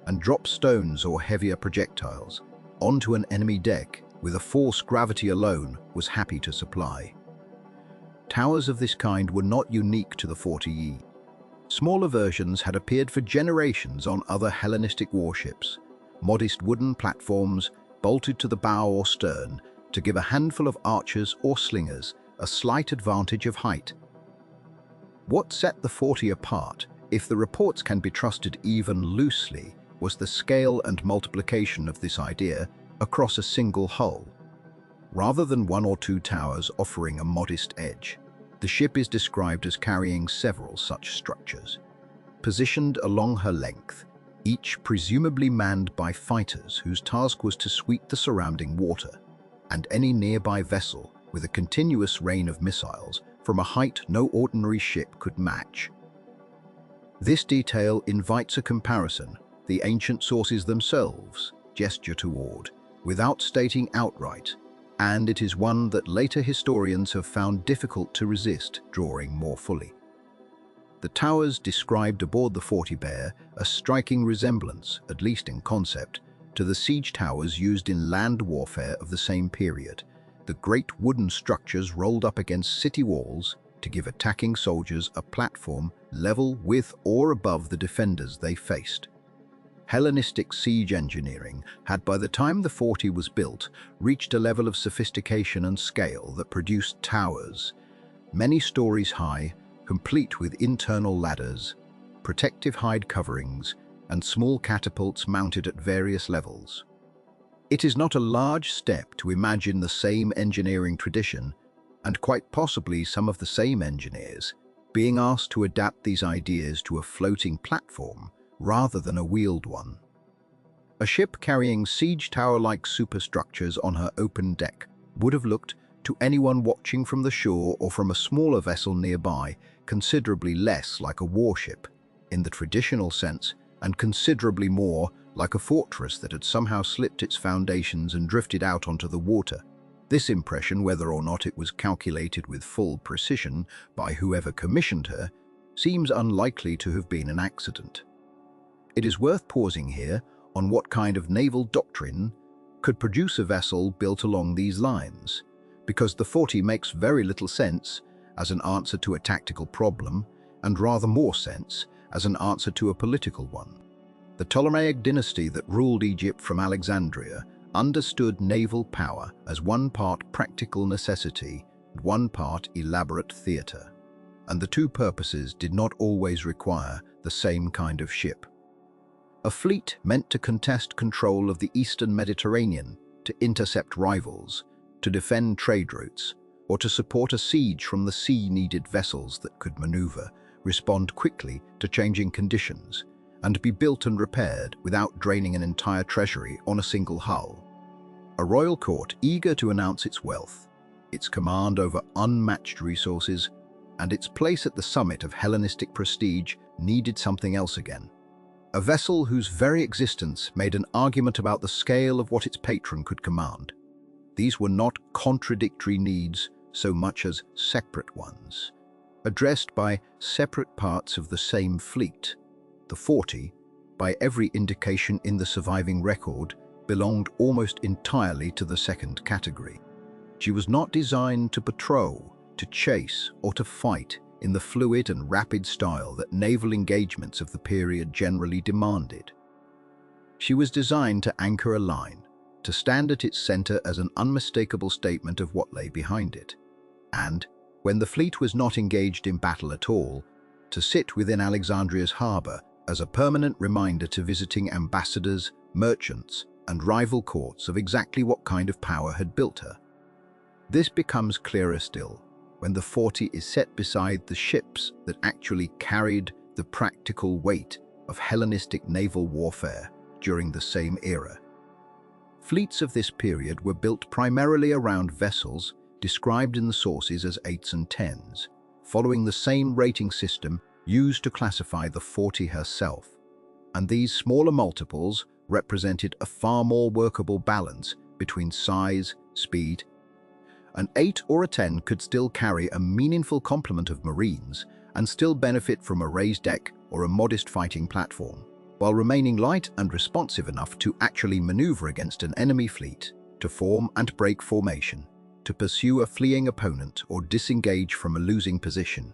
and drop stones or heavier projectiles onto an enemy deck with a force gravity alone was happy to supply. Towers of this kind were not unique to the 40E. Smaller versions had appeared for generations on other Hellenistic warships, modest wooden platforms bolted to the bow or stern to give a handful of archers or slingers a slight advantage of height. What set the 40 apart, if the reports can be trusted even loosely, was the scale and multiplication of this idea across a single hull. Rather than one or two towers offering a modest edge, the ship is described as carrying several such structures, positioned along her length, each presumably manned by fighters whose task was to sweep the surrounding water, and any nearby vessel with a continuous rain of missiles from a height no ordinary ship could match. This detail invites a comparison the ancient sources themselves gesture toward, without stating outright, and it is one that later historians have found difficult to resist drawing more fully. The towers described aboard the 40 bear a striking resemblance, at least in concept, to the siege towers used in land warfare of the same period, the great wooden structures rolled up against city walls to give attacking soldiers a platform level with or above the defenders they faced. Hellenistic siege engineering had, by the time the 40 was built, reached a level of sophistication and scale that produced towers, many stories high, complete with internal ladders, protective hide coverings, and small catapults mounted at various levels. It is not a large step to imagine the same engineering tradition, and quite possibly some of the same engineers, being asked to adapt these ideas to a floating platform rather than a wheeled one. A ship carrying siege tower-like superstructures on her open deck would have looked, to anyone watching from the shore or from a smaller vessel nearby, considerably less like a warship, in the traditional sense, and considerably more like a fortress that had somehow slipped its foundations and drifted out onto the water. This impression, whether or not it was calculated with full precision by whoever commissioned her, seems unlikely to have been an accident. It is worth pausing here on what kind of naval doctrine could produce a vessel built along these lines, because the 40 makes very little sense as an answer to a tactical problem, and rather more sense as an answer to a political one. The Ptolemaic dynasty that ruled Egypt from Alexandria understood naval power as one part practical necessity and one part elaborate theatre, and the two purposes did not always require the same kind of ship. A fleet meant to contest control of the eastern Mediterranean, to intercept rivals, to defend trade routes, or to support a siege from the sea needed vessels that could maneuver, respond quickly to changing conditions, and be built and repaired without draining an entire treasury on a single hull. A royal court eager to announce its wealth, its command over unmatched resources, and its place at the summit of Hellenistic prestige needed something else again. A vessel whose very existence made an argument about the scale of what its patron could command. These were not contradictory needs so much as separate ones, addressed by separate parts of the same fleet. The 40, by every indication in the surviving record, belonged almost entirely to the second category. She was not designed to patrol, to chase, or to fight in the fluid and rapid style that naval engagements of the period generally demanded. She was designed to anchor a line, to stand at its center as an unmistakable statement of what lay behind it, and, when the fleet was not engaged in battle at all, to sit within Alexandria's harbor as a permanent reminder to visiting ambassadors, merchants, and rival courts of exactly what kind of power had built her. This becomes clearer still when the 40 is set beside the ships that actually carried the practical weight of Hellenistic naval warfare during the same era. Fleets of this period were built primarily around vessels described in the sources as 8s and 10s, following the same rating system used to classify the 40 herself, and these smaller multiples represented a far more workable balance between size, speed. An 8 or a 10 could still carry a meaningful complement of marines and still benefit from a raised deck or a modest fighting platform, while remaining light and responsive enough to actually maneuver against an enemy fleet, to form and break formation, to pursue a fleeing opponent or disengage from a losing position.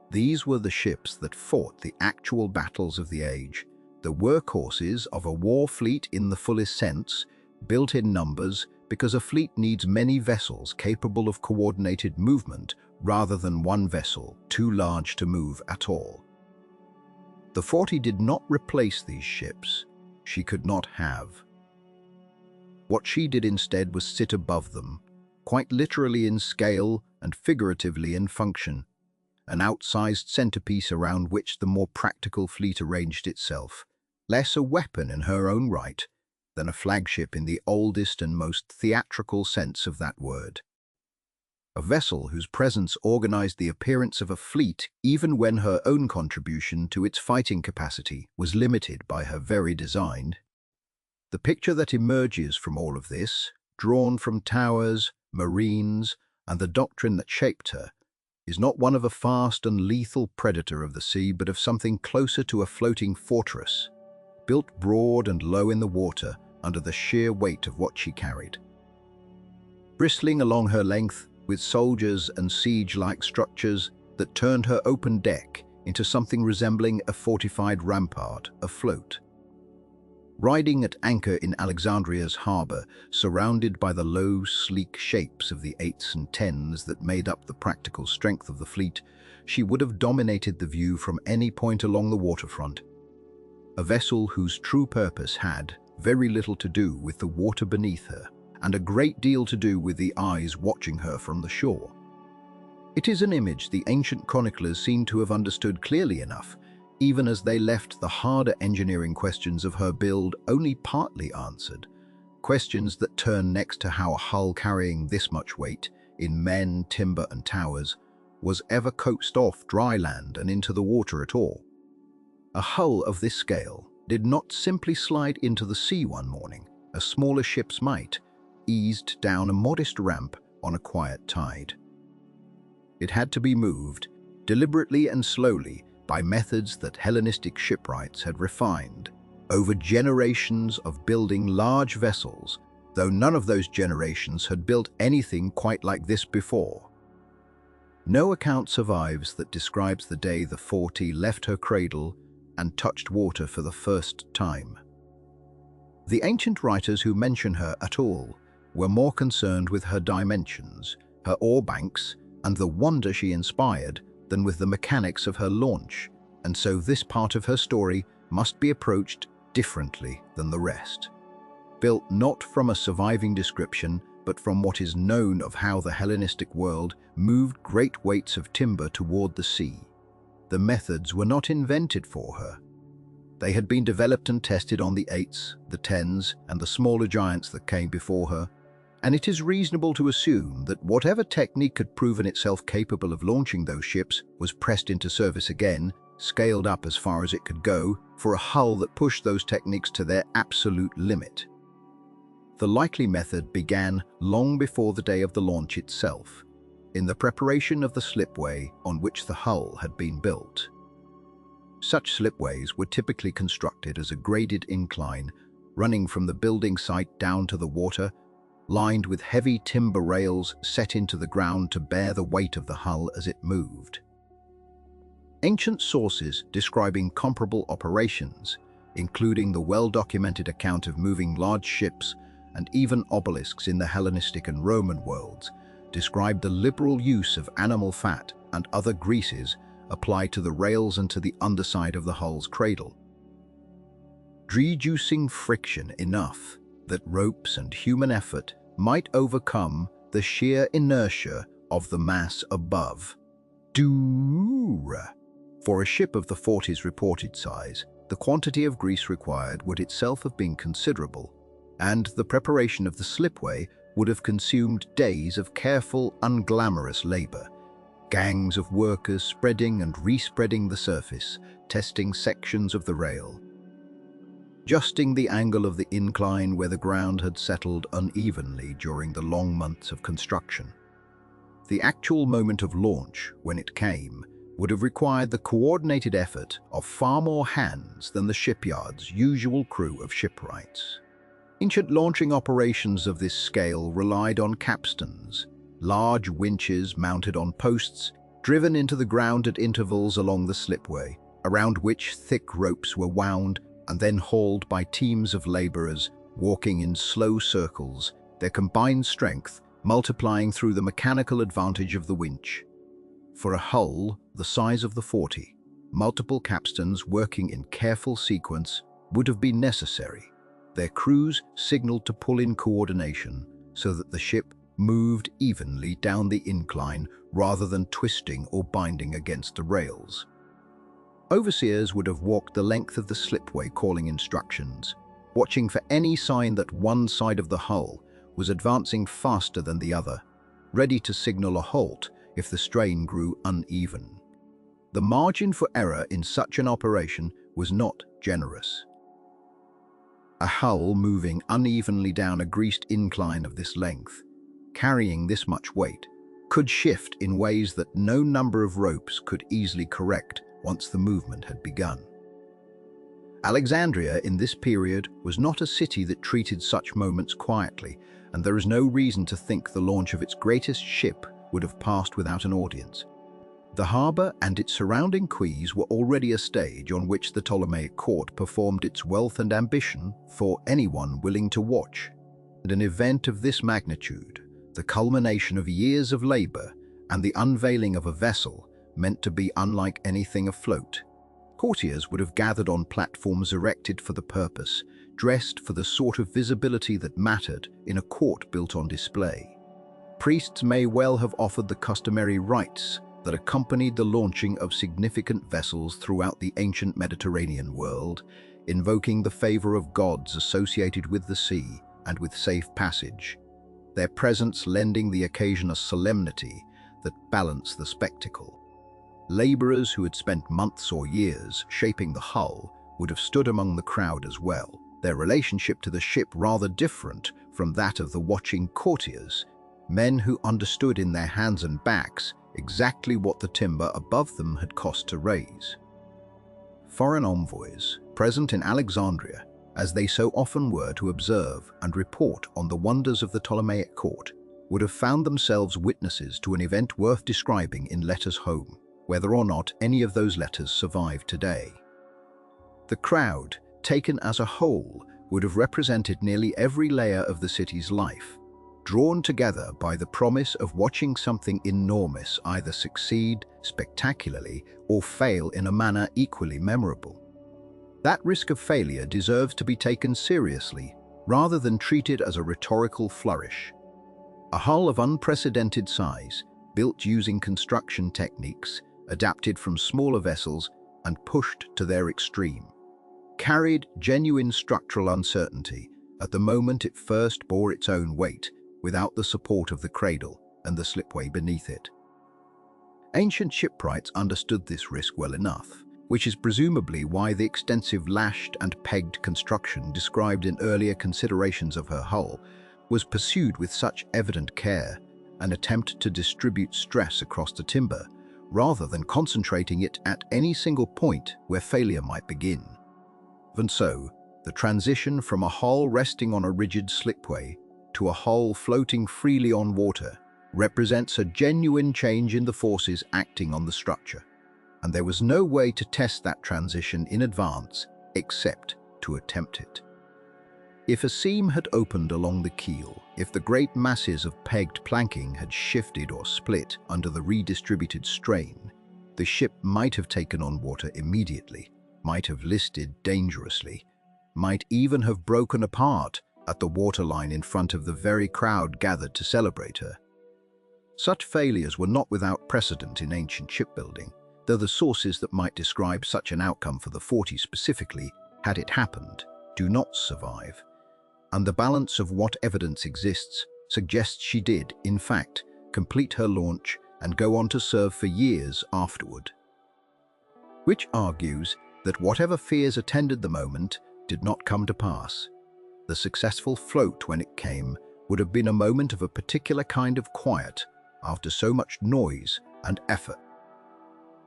These were the ships that fought the actual battles of the age, the workhorses of a war fleet in the fullest sense, built in numbers because a fleet needs many vessels capable of coordinated movement rather than one vessel too large to move at all. The 40 did not replace these ships. She could not have. What she did instead was sit above them, quite literally in scale and figuratively in function, an outsized centerpiece around which the more practical fleet arranged itself, less a weapon in her own right than a flagship in the oldest and most theatrical sense of that word. A vessel whose presence organized the appearance of a fleet even when her own contribution to its fighting capacity was limited by her very design. The picture that emerges from all of this, drawn from towers, marines, and the doctrine that shaped her, is not one of a fast and lethal predator of the sea, but of something closer to a floating fortress, built broad and low in the water under the sheer weight of what she carried. Bristling along her length with soldiers and siege-like structures that turned her open deck into something resembling a fortified rampart afloat. Riding at anchor in Alexandria's harbor, surrounded by the low, sleek shapes of the 8s and 10s that made up the practical strength of the fleet, she would have dominated the view from any point along the waterfront. A vessel whose true purpose had very little to do with the water beneath her, and a great deal to do with the eyes watching her from the shore. It is an image the ancient chroniclers seem to have understood clearly enough, even as they left the harder engineering questions of her build only partly answered. Questions that turn next to how a hull carrying this much weight, in men, timber and towers, was ever coaxed off dry land and into the water at all. A hull of this scale did not simply slide into the sea one morning, as smaller ships might, eased down a modest ramp on a quiet tide. It had to be moved, deliberately and slowly, by methods that Hellenistic shipwrights had refined over generations of building large vessels, though none of those generations had built anything quite like this before. No account survives that describes the day the 40 left her cradle and touched water for the first time. The ancient writers who mention her at all were more concerned with her dimensions, her oar banks, and the wonder she inspired than with the mechanics of her launch, and so this part of her story must be approached differently than the rest. Built not from a surviving description, but from what is known of how the Hellenistic world moved great weights of timber toward the sea. The methods were not invented for her. They had been developed and tested on the 8s, the 10s, and the smaller giants that came before her, and it is reasonable to assume that whatever technique had proven itself capable of launching those ships was pressed into service again, scaled up as far as it could go, for a hull that pushed those techniques to their absolute limit. The likely method began long before the day of the launch itself, in the preparation of the slipway on which the hull had been built. Such slipways were typically constructed as a graded incline running from the building site down to the water, lined with heavy timber rails set into the ground to bear the weight of the hull as it moved. Ancient sources describing comparable operations, including the well-documented account of moving large ships and even obelisks in the Hellenistic and Roman worlds, described the liberal use of animal fat and other greases applied to the rails and to the underside of the hull's cradle, reducing friction enough that ropes and human effort might overcome the sheer inertia of the mass above. For a ship of the 40's reported size, the quantity of grease required would itself have been considerable, and the preparation of the slipway would have consumed days of careful, unglamorous labor. Gangs of workers spreading and respreading the surface, testing sections of the rail, adjusting the angle of the incline where the ground had settled unevenly during the long months of construction. The actual moment of launch, when it came, would have required the coordinated effort of far more hands than the shipyard's usual crew of shipwrights. Ancient launching operations of this scale relied on capstans, large winches mounted on posts, driven into the ground at intervals along the slipway, around which thick ropes were wound and then hauled by teams of laborers walking in slow circles, their combined strength multiplying through the mechanical advantage of the winch. For a hull the size of the 40, multiple capstans working in careful sequence would have been necessary. Their crews signaled to pull in coordination so that the ship moved evenly down the incline rather than twisting or binding against the rails. Overseers would have walked the length of the slipway calling instructions, watching for any sign that one side of the hull was advancing faster than the other, ready to signal a halt if the strain grew uneven. The margin for error in such an operation was not generous. A hull moving unevenly down a greased incline of this length, carrying this much weight, could shift in ways that no number of ropes could easily correct once the movement had begun. Alexandria in this period was not a city that treated such moments quietly, and there is no reason to think the launch of its greatest ship would have passed without an audience. The harbour and its surrounding quays were already a stage on which the Ptolemaic court performed its wealth and ambition for anyone willing to watch. And an event of this magnitude, the culmination of years of labour and the unveiling of a vessel meant to be unlike anything afloat. Courtiers would have gathered on platforms erected for the purpose, dressed for the sort of visibility that mattered in a court built on display. Priests may well have offered the customary rites, that accompanied the launching of significant vessels throughout the ancient Mediterranean world, invoking the favor of gods associated with the sea and with safe passage, their presence lending the occasion a solemnity that balanced the spectacle. Laborers who had spent months or years shaping the hull would have stood among the crowd as well, their relationship to the ship rather different from that of the watching courtiers, men who understood in their hands and backs exactly what the timber above them had cost to raise. Foreign envoys, present in Alexandria, as they so often were to observe and report on the wonders of the Ptolemaic court, would have found themselves witnesses to an event worth describing in letters home, whether or not any of those letters survive today. The crowd, taken as a whole, would have represented nearly every layer of the city's life, drawn together by the promise of watching something enormous either succeed spectacularly or fail in a manner equally memorable. That risk of failure deserves to be taken seriously rather than treated as a rhetorical flourish. A hull of unprecedented size, built using construction techniques adapted from smaller vessels and pushed to their extreme, carried genuine structural uncertainty at the moment it first bore its own weight without the support of the cradle and the slipway beneath it. Ancient shipwrights understood this risk well enough, which is presumably why the extensive lashed and pegged construction described in earlier considerations of her hull was pursued with such evident care, an attempt to distribute stress across the timber rather than concentrating it at any single point where failure might begin. And so, the transition from a hull resting on a rigid slipway to a hull floating freely on water represents a genuine change in the forces acting on the structure, and there was no way to test that transition in advance except to attempt it. If a seam had opened along the keel, if the great masses of pegged planking had shifted or split under the redistributed strain, the ship might have taken on water immediately, might have listed dangerously, might even have broken apart at the waterline in front of the very crowd gathered to celebrate her. Such failures were not without precedent in ancient shipbuilding, though the sources that might describe such an outcome for the 40s specifically, had it happened, do not survive. And the balance of what evidence exists suggests she did, in fact, complete her launch and go on to serve for years afterward. Which argues that whatever fears attended the moment did not come to pass. The successful float, when it came, would have been a moment of a particular kind of quiet after so much noise and effort.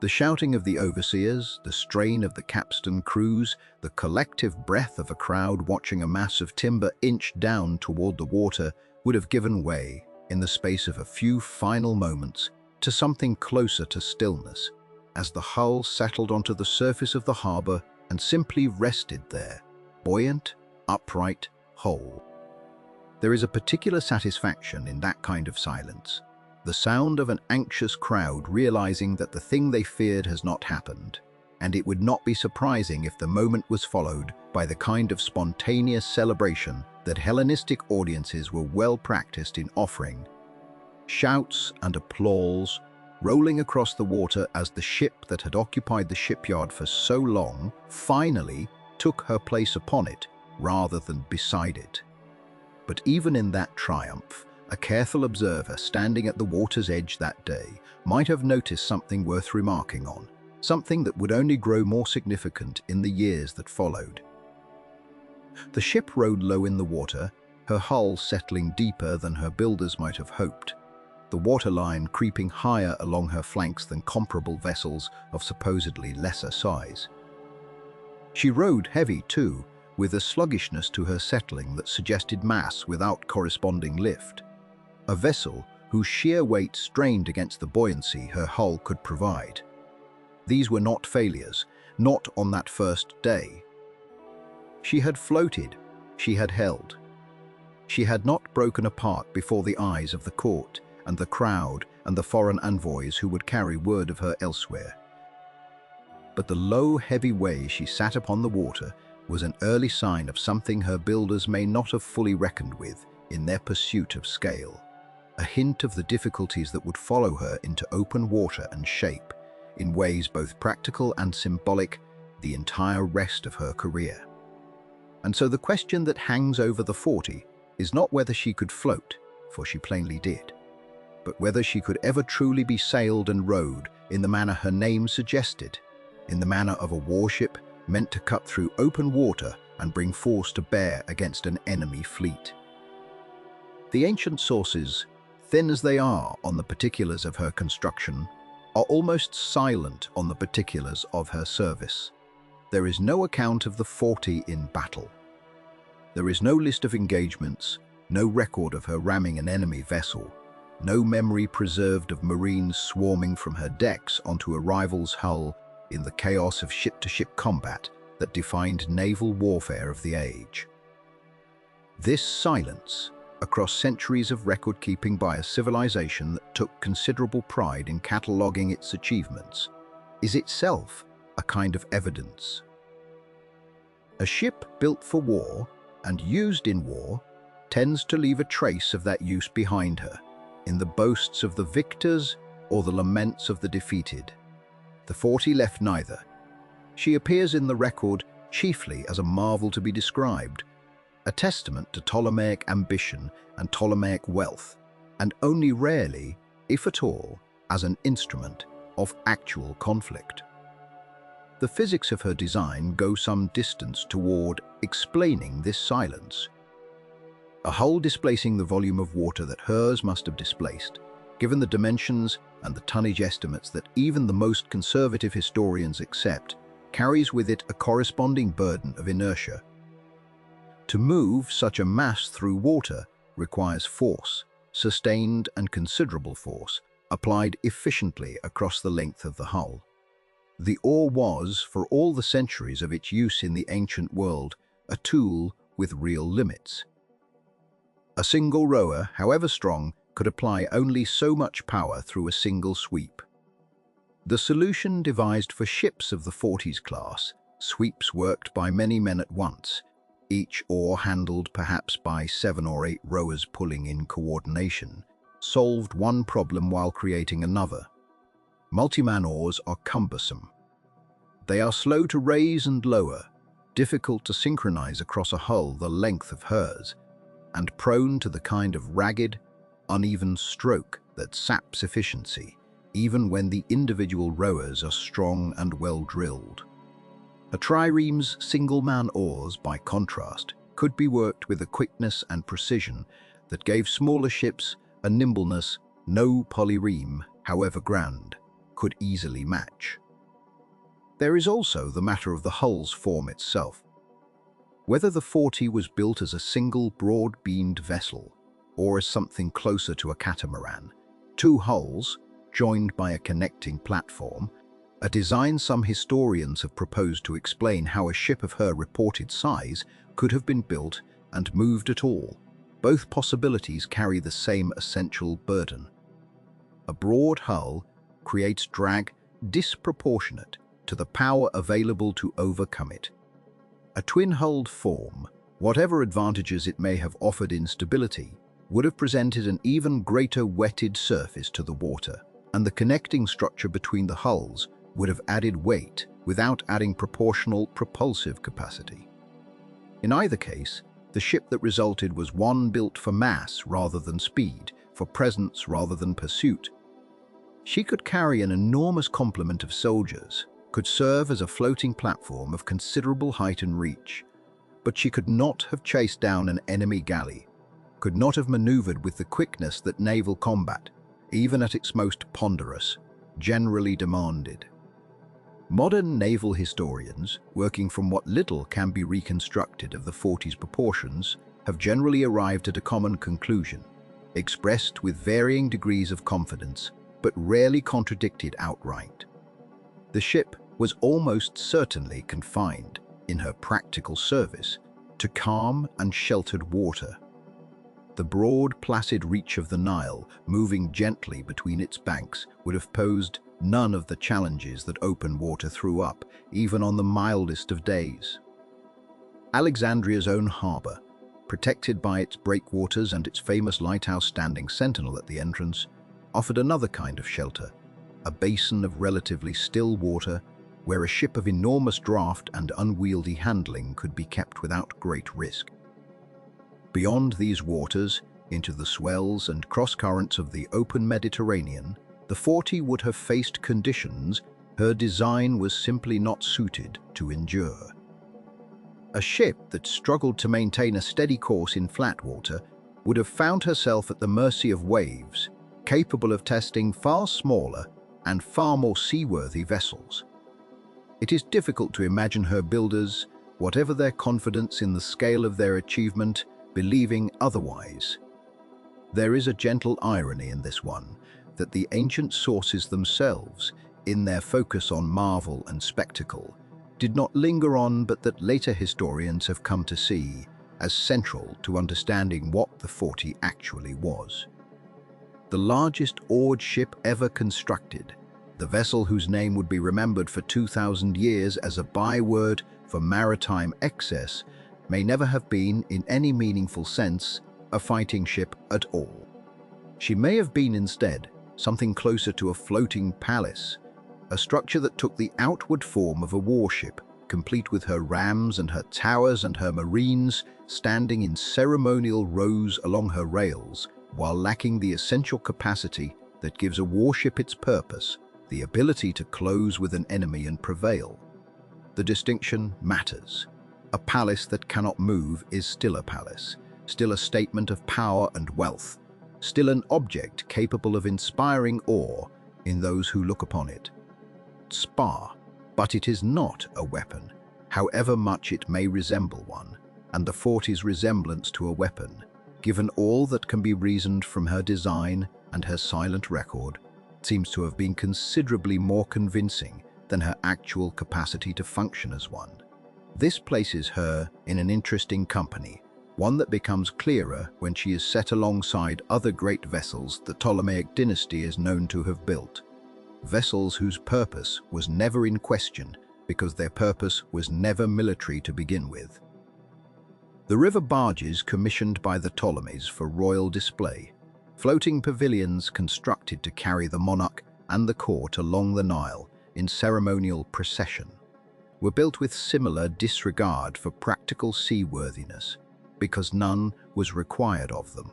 The shouting of the overseers, the strain of the capstan crews, the collective breath of a crowd watching a mass of timber inch down toward the water would have given way, in the space of a few final moments, to something closer to stillness, as the hull settled onto the surface of the harbor and simply rested there, buoyant, upright, whole. There is a particular satisfaction in that kind of silence, the sound of an anxious crowd realizing that the thing they feared has not happened, and it would not be surprising if the moment was followed by the kind of spontaneous celebration that Hellenistic audiences were well practiced in offering. Shouts and applause rolling across the water as the ship that had occupied the shipyard for so long finally took her place upon it rather than beside it. But even in that triumph, a careful observer standing at the water's edge that day might have noticed something worth remarking on, something that would only grow more significant in the years that followed. The ship rode low in the water, her hull settling deeper than her builders might have hoped, the waterline creeping higher along her flanks than comparable vessels of supposedly lesser size. She rode heavy, too, with a sluggishness to her settling that suggested mass without corresponding lift. A vessel whose sheer weight strained against the buoyancy her hull could provide. These were not failures, not on that first day. She had floated, she had held. She had not broken apart before the eyes of the court and the crowd and the foreign envoys who would carry word of her elsewhere. But the low, heavy way she sat upon the water was an early sign of something her builders may not have fully reckoned with in their pursuit of scale. a hint of the difficulties that would follow her into open water and shape, in ways both practical and symbolic, the entire rest of her career. And so the question that hangs over the 40 is not whether she could float, for she plainly did, but whether she could ever truly be sailed and rowed in the manner her name suggested, in the manner of a warship meant to cut through open water and bring force to bear against an enemy fleet. The ancient sources, thin as they are on the particulars of her construction, are almost silent on the particulars of her service. There is no account of the 40 in battle. There is no list of engagements, no record of her ramming an enemy vessel, no memory preserved of Marines swarming from her decks onto a rival's hull in the chaos of ship-to-ship combat that defined naval warfare of the age. This silence, across centuries of record-keeping by a civilization that took considerable pride in cataloguing its achievements, is itself a kind of evidence. A ship built for war and used in war tends to leave a trace of that use behind her, in the boasts of the victors or the laments of the defeated. The 40 left neither. She appears in the record chiefly as a marvel to be described, a testament to Ptolemaic ambition and Ptolemaic wealth, and only rarely, if at all, as an instrument of actual conflict. The physics of her design go some distance toward explaining this silence. A hull displacing the volume of water that hers must have displaced, given the dimensions and the tonnage estimates that even the most conservative historians accept, carries with it a corresponding burden of inertia. To move such a mass through water requires force, sustained and considerable force, applied efficiently across the length of the hull. The oar was, for all the centuries of its use in the ancient world, a tool with real limits. A single rower, however strong, could apply only so much power through a single sweep. The solution devised for ships of the 40s class, sweeps worked by many men at once, each oar handled perhaps by 7 or 8 rowers pulling in coordination, solved one problem while creating another. Multi-man oars are cumbersome. They are slow to raise and lower, difficult to synchronize across a hull the length of hers, and prone to the kind of ragged, uneven stroke that saps efficiency, even when the individual rowers are strong and well-drilled. A trireme's single-man oars, by contrast, could be worked with a quickness and precision that gave smaller ships a nimbleness no polyreme, however grand, could easily match. There is also the matter of the hull's form itself. Whether the 40 was built as a single broad-beamed vessel or as something closer to a catamaran, 2 hulls, joined by a connecting platform, a design some historians have proposed to explain how a ship of her reported size could have been built and moved at all. Both possibilities carry the same essential burden. A broad hull creates drag disproportionate to the power available to overcome it. A twin-hulled form, whatever advantages it may have offered in stability, would have presented an even greater wetted surface to the water, and the connecting structure between the hulls would have added weight without adding proportional propulsive capacity. In either case, the ship that resulted was one built for mass rather than speed, for presence rather than pursuit. She could carry an enormous complement of soldiers, could serve as a floating platform of considerable height and reach, but she could not have chased down an enemy galley, could not have maneuvered with the quickness that naval combat, even at its most ponderous, generally demanded. Modern naval historians, working from what little can be reconstructed of the 40's proportions, have generally arrived at a common conclusion, expressed with varying degrees of confidence, but rarely contradicted outright. The ship was almost certainly confined, in her practical service, to calm and sheltered water. The broad, placid reach of the Nile, moving gently between its banks, would have posed none of the challenges that open water threw up, even on the mildest of days. Alexandria's own harbour, protected by its breakwaters and its famous lighthouse standing sentinel at the entrance, offered another kind of shelter, a basin of relatively still water where a ship of enormous draft and unwieldy handling could be kept without great risk. Beyond these waters, into the swells and cross-currents of the open Mediterranean, the 40 would have faced conditions her design was simply not suited to endure. A ship that struggled to maintain a steady course in flat water would have found herself at the mercy of waves, capable of testing far smaller and far more seaworthy vessels. It is difficult to imagine her builders, whatever their confidence in the scale of their achievement, believing otherwise. There is a gentle irony in this one, that the ancient sources themselves, in their focus on marvel and spectacle, did not linger on, but that later historians have come to see as central to understanding what the 40 actually was. The largest oared ship ever constructed, the vessel whose name would be remembered for 2,000 years as a byword for maritime excess, may never have been, in any meaningful sense, a fighting ship at all. She may have been instead something closer to a floating palace, a structure that took the outward form of a warship, complete with her rams and her towers and her marines standing in ceremonial rows along her rails, while lacking the essential capacity that gives a warship its purpose, the ability to close with an enemy and prevail. The distinction matters. A palace that cannot move is still a palace, still a statement of power and wealth, still an object capable of inspiring awe in those who look upon it. Spar, but it is not a weapon, however much it may resemble one, and the 40's resemblance to a weapon, given all that can be reasoned from her design and her silent record, seems to have been considerably more convincing than her actual capacity to function as one. This places her in an interesting company, one that becomes clearer when she is set alongside other great vessels the Ptolemaic dynasty is known to have built. Vessels whose purpose was never in question because their purpose was never military to begin with. The river barges commissioned by the Ptolemies for royal display, floating pavilions constructed to carry the monarch and the court along the Nile in ceremonial procession, were built with similar disregard for practical seaworthiness, because none was required of them.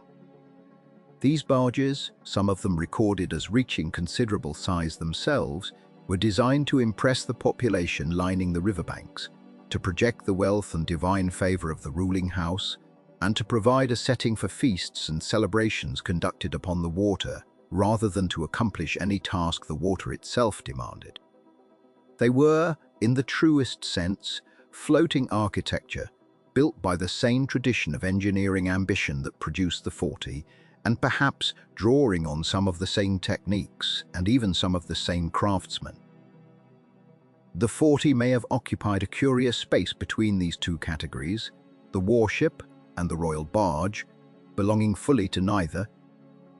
These barges, some of them recorded as reaching considerable size themselves, were designed to impress the population lining the riverbanks, to project the wealth and divine favor of the ruling house, and to provide a setting for feasts and celebrations conducted upon the water, rather than to accomplish any task the water itself demanded. They were, in the truest sense, floating architecture, built by the same tradition of engineering ambition that produced the 40, and perhaps drawing on some of the same techniques and even some of the same craftsmen. The 40 may have occupied a curious space between these two categories, the warship and the royal barge, belonging fully to neither.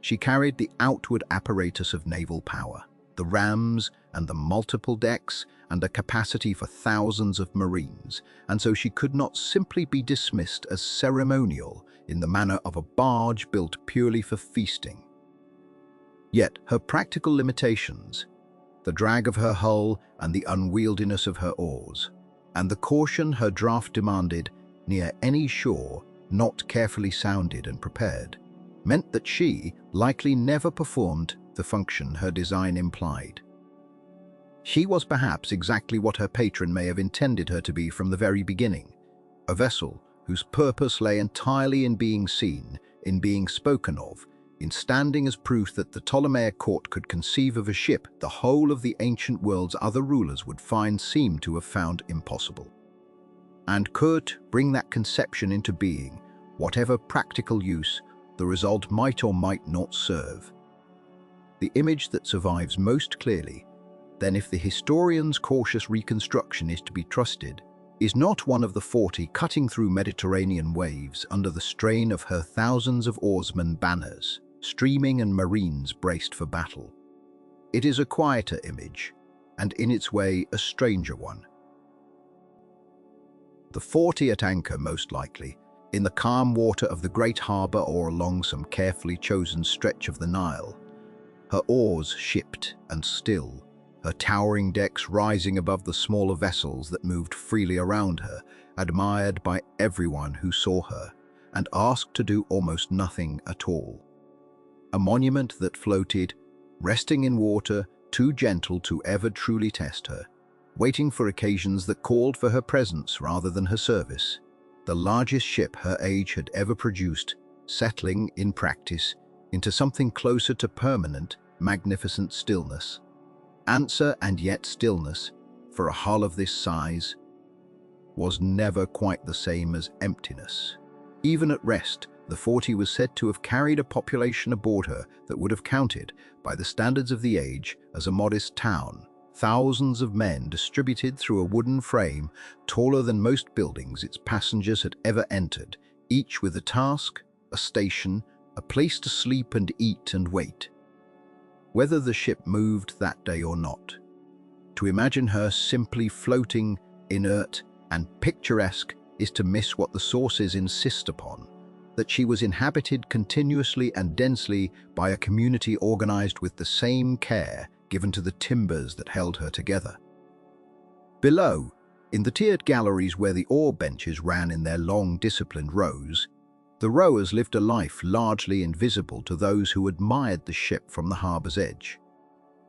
She carried the outward apparatus of naval power, the rams and the multiple decks, and a capacity for thousands of marines, and so she could not simply be dismissed as ceremonial in the manner of a barge built purely for feasting. Yet her practical limitations, the drag of her hull and the unwieldiness of her oars, and the caution her draft demanded near any shore not carefully sounded and prepared, meant that she likely never performed the function her design implied. She was perhaps exactly what her patron may have intended her to be from the very beginning, a vessel whose purpose lay entirely in being seen, in being spoken of, in standing as proof that the Ptolemaic court could conceive of a ship the whole of the ancient world's other rulers would seem to have found impossible, and could bring that conception into being, whatever practical use the result might or might not serve. The image that survives most clearly, then, if the historian's cautious reconstruction is to be trusted, is not one of the 40 cutting through Mediterranean waves under the strain of her thousands of oarsmen banners, streaming and marines braced for battle. It is a quieter image, and in its way a stranger one. The 40 at anchor, most likely, in the calm water of the great harbour or along some carefully chosen stretch of the Nile. Her oars shipped and still, her towering decks rising above the smaller vessels that moved freely around her, admired by everyone who saw her, and asked to do almost nothing at all. A monument that floated, resting in water, too gentle to ever truly test her, waiting for occasions that called for her presence rather than her service. The largest ship her age had ever produced, settling, in practice, into something closer to permanent, magnificent stillness. Answer and yet stillness, for a hull of this size, was never quite the same as emptiness. Even at rest, the 40 was said to have carried a population aboard her that would have counted, by the standards of the age, as a modest town. Thousands of men distributed through a wooden frame taller than most buildings its passengers had ever entered, each with a task, a station, a place to sleep and eat and wait. Whether the ship moved that day or not, to imagine her simply floating, inert and picturesque is to miss what the sources insist upon, that she was inhabited continuously and densely by a community organized with the same care given to the timbers that held her together. Below, in the tiered galleries where the oar benches ran in their long, disciplined rows, the rowers lived a life largely invisible to those who admired the ship from the harbour's edge.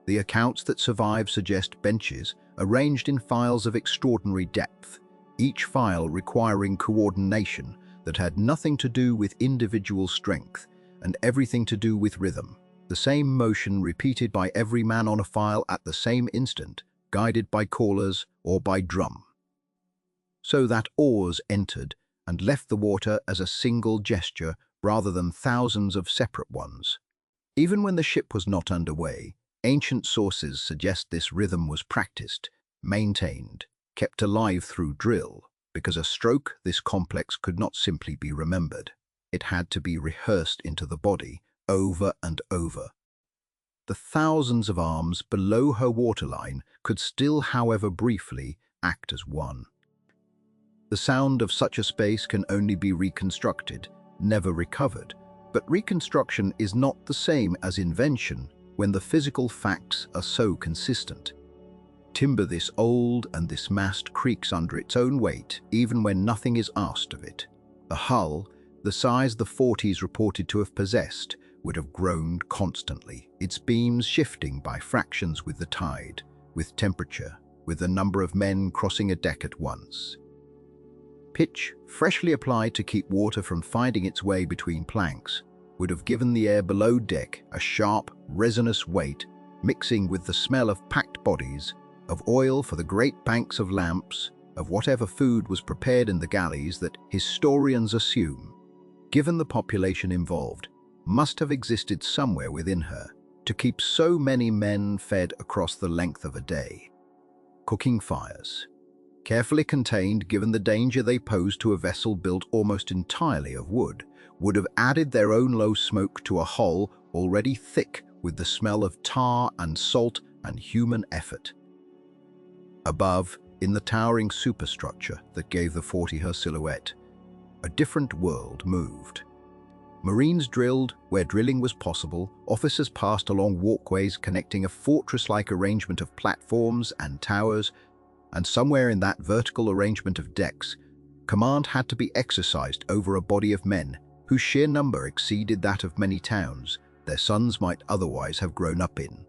The accounts that survive suggest benches arranged in files of extraordinary depth, each file requiring coordination that had nothing to do with individual strength and everything to do with rhythm. The same motion repeated by every man on a file at the same instant, guided by callers or by drum. So that oars entered and left the water as a single gesture rather than thousands of separate ones. Even when the ship was not underway, ancient sources suggest this rhythm was practiced, maintained, kept alive through drill, because a stroke this complex could not simply be remembered. It had to be rehearsed into the body, over and over. The thousands of arms below her waterline could still, however briefly, act as one. The sound of such a space can only be reconstructed, never recovered, but reconstruction is not the same as invention when the physical facts are so consistent. Timber this old and this mast creaks under its own weight even when nothing is asked of it. A hull, the size the 40s reported to have possessed, would have groaned constantly, its beams shifting by fractions with the tide, with temperature, with the number of men crossing a deck at once. Pitch, freshly applied to keep water from finding its way between planks, would have given the air below deck a sharp, resinous weight, mixing with the smell of packed bodies, of oil for the great banks of lamps, of whatever food was prepared in the galleys that historians assume, given the population involved, must have existed somewhere within her to keep so many men fed across the length of a day. Cooking fires, carefully contained given the danger they posed to a vessel built almost entirely of wood, would have added their own low smoke to a hull already thick with the smell of tar and salt and human effort. Above, in the towering superstructure that gave the 40 her silhouette, a different world moved. Marines drilled where drilling was possible, officers passed along walkways connecting a fortress-like arrangement of platforms and towers, and somewhere in that vertical arrangement of decks, command had to be exercised over a body of men whose sheer number exceeded that of many towns their sons might otherwise have grown up in.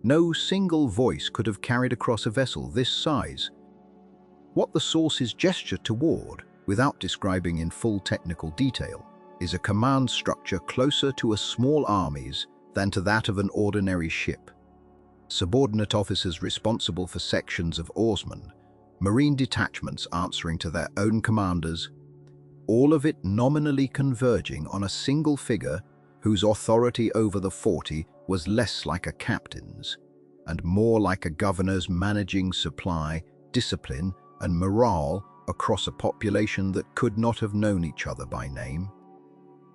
No single voice could have carried across a vessel this size what the sources gesture toward, without describing in full technical detail, is a command structure closer to a small army's than to that of an ordinary ship. Subordinate officers responsible for sections of oarsmen, marine detachments answering to their own commanders, all of it nominally converging on a single figure whose authority over the 40 was less like a captain's and more like a governor's, managing supply, discipline, and morale across a population that could not have known each other by name.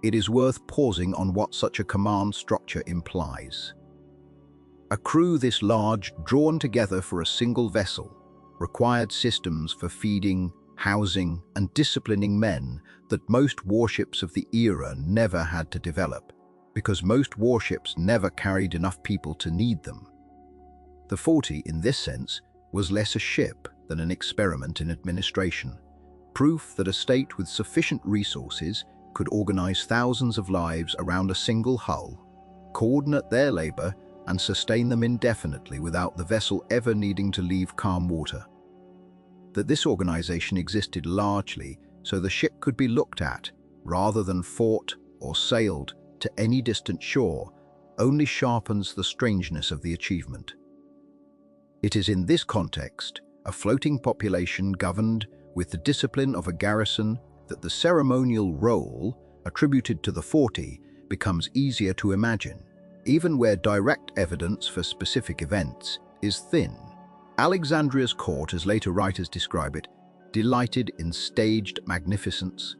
It is worth pausing on what such a command structure implies. A crew this large, drawn together for a single vessel, required systems for feeding, housing, and disciplining men that most warships of the era never had to develop, because most warships never carried enough people to need them. The 40, in this sense, was less a ship than an experiment in administration, proof that a state with sufficient resources could organize thousands of lives around a single hull, coordinate their labor, and sustain them indefinitely without the vessel ever needing to leave calm water. That this organization existed largely so the ship could be looked at, rather than fought or sailed to any distant shore, only sharpens the strangeness of the achievement. It is in this context, a floating population governed with the discipline of a garrison, that the ceremonial role attributed to the 40 becomes easier to imagine, even where direct evidence for specific events is thin. Alexandria's court, as later writers describe it, delighted in staged magnificence,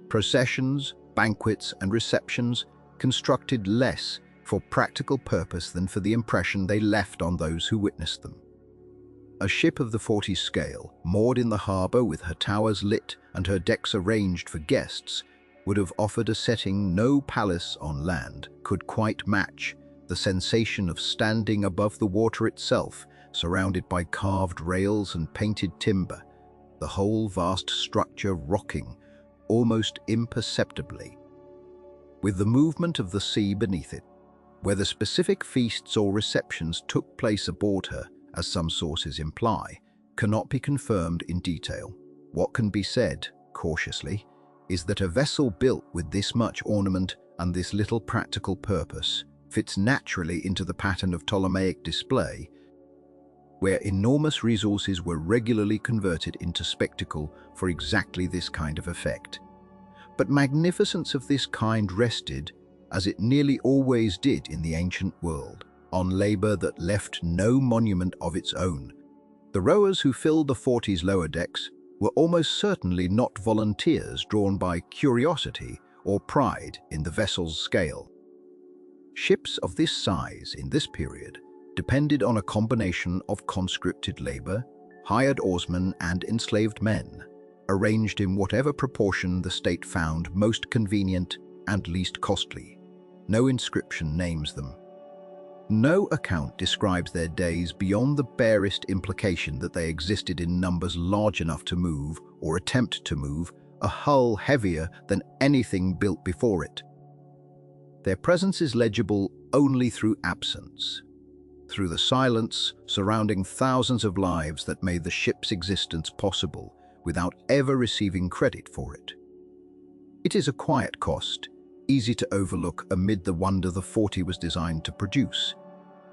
processions, banquets, and receptions constructed less for practical purpose than for the impression they left on those who witnessed them. A ship of the 40 scale, moored in the harbour with her towers lit and her decks arranged for guests, would have offered a setting no palace on land could quite match: the sensation of standing above the water itself, surrounded by carved rails and painted timber, the whole vast structure rocking, almost imperceptibly, with the movement of the sea beneath it. Whether specific feasts or receptions took place aboard her, as some sources imply, cannot be confirmed in detail. What can be said, cautiously, is that a vessel built with this much ornament and this little practical purpose fits naturally into the pattern of Ptolemaic display, where enormous resources were regularly converted into spectacle for exactly this kind of effect. But magnificence of this kind rested, as it nearly always did in the ancient world, on labor that left no monument of its own. The rowers who filled the 40's lower decks were almost certainly not volunteers drawn by curiosity or pride in the vessel's scale. Ships of this size in this period depended on a combination of conscripted labor, hired oarsmen, and enslaved men, arranged in whatever proportion the state found most convenient and least costly. No inscription names them. No account describes their days beyond the barest implication that they existed in numbers large enough to move, or attempt to move, a hull heavier than anything built before it. Their presence is legible only through absence, through the silence surrounding thousands of lives that made the ship's existence possible without ever receiving credit for it. It is a quiet cost, easy to overlook amid the wonder the 40 was designed to produce,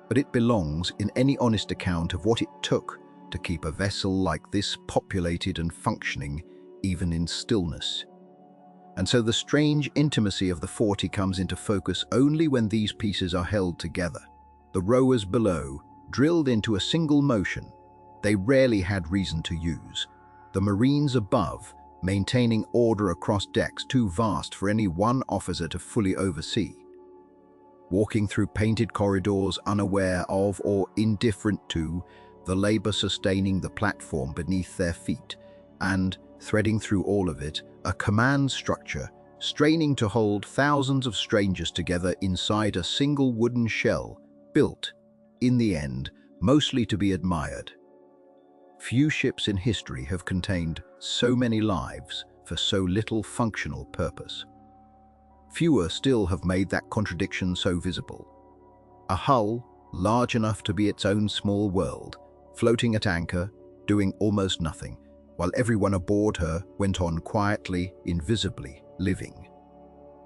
but it belongs in any honest account of what it took to keep a vessel like this populated and functioning even in stillness. And so the strange intimacy of the 40 comes into focus only when these pieces are held together. The rowers below, drilled into a single motion, they rarely had reason to use. The marines above, maintaining order across decks too vast for any one officer to fully oversee. Walking through painted corridors unaware of or indifferent to the labor sustaining the platform beneath their feet, and, threading through all of it, a command structure, straining to hold thousands of strangers together inside a single wooden shell, built, in the end, mostly to be admired. Few ships in history have contained so many lives for so little functional purpose. Fewer still have made that contradiction so visible. A hull, large enough to be its own small world, floating at anchor, doing almost nothing, while everyone aboard her went on quietly, invisibly, living.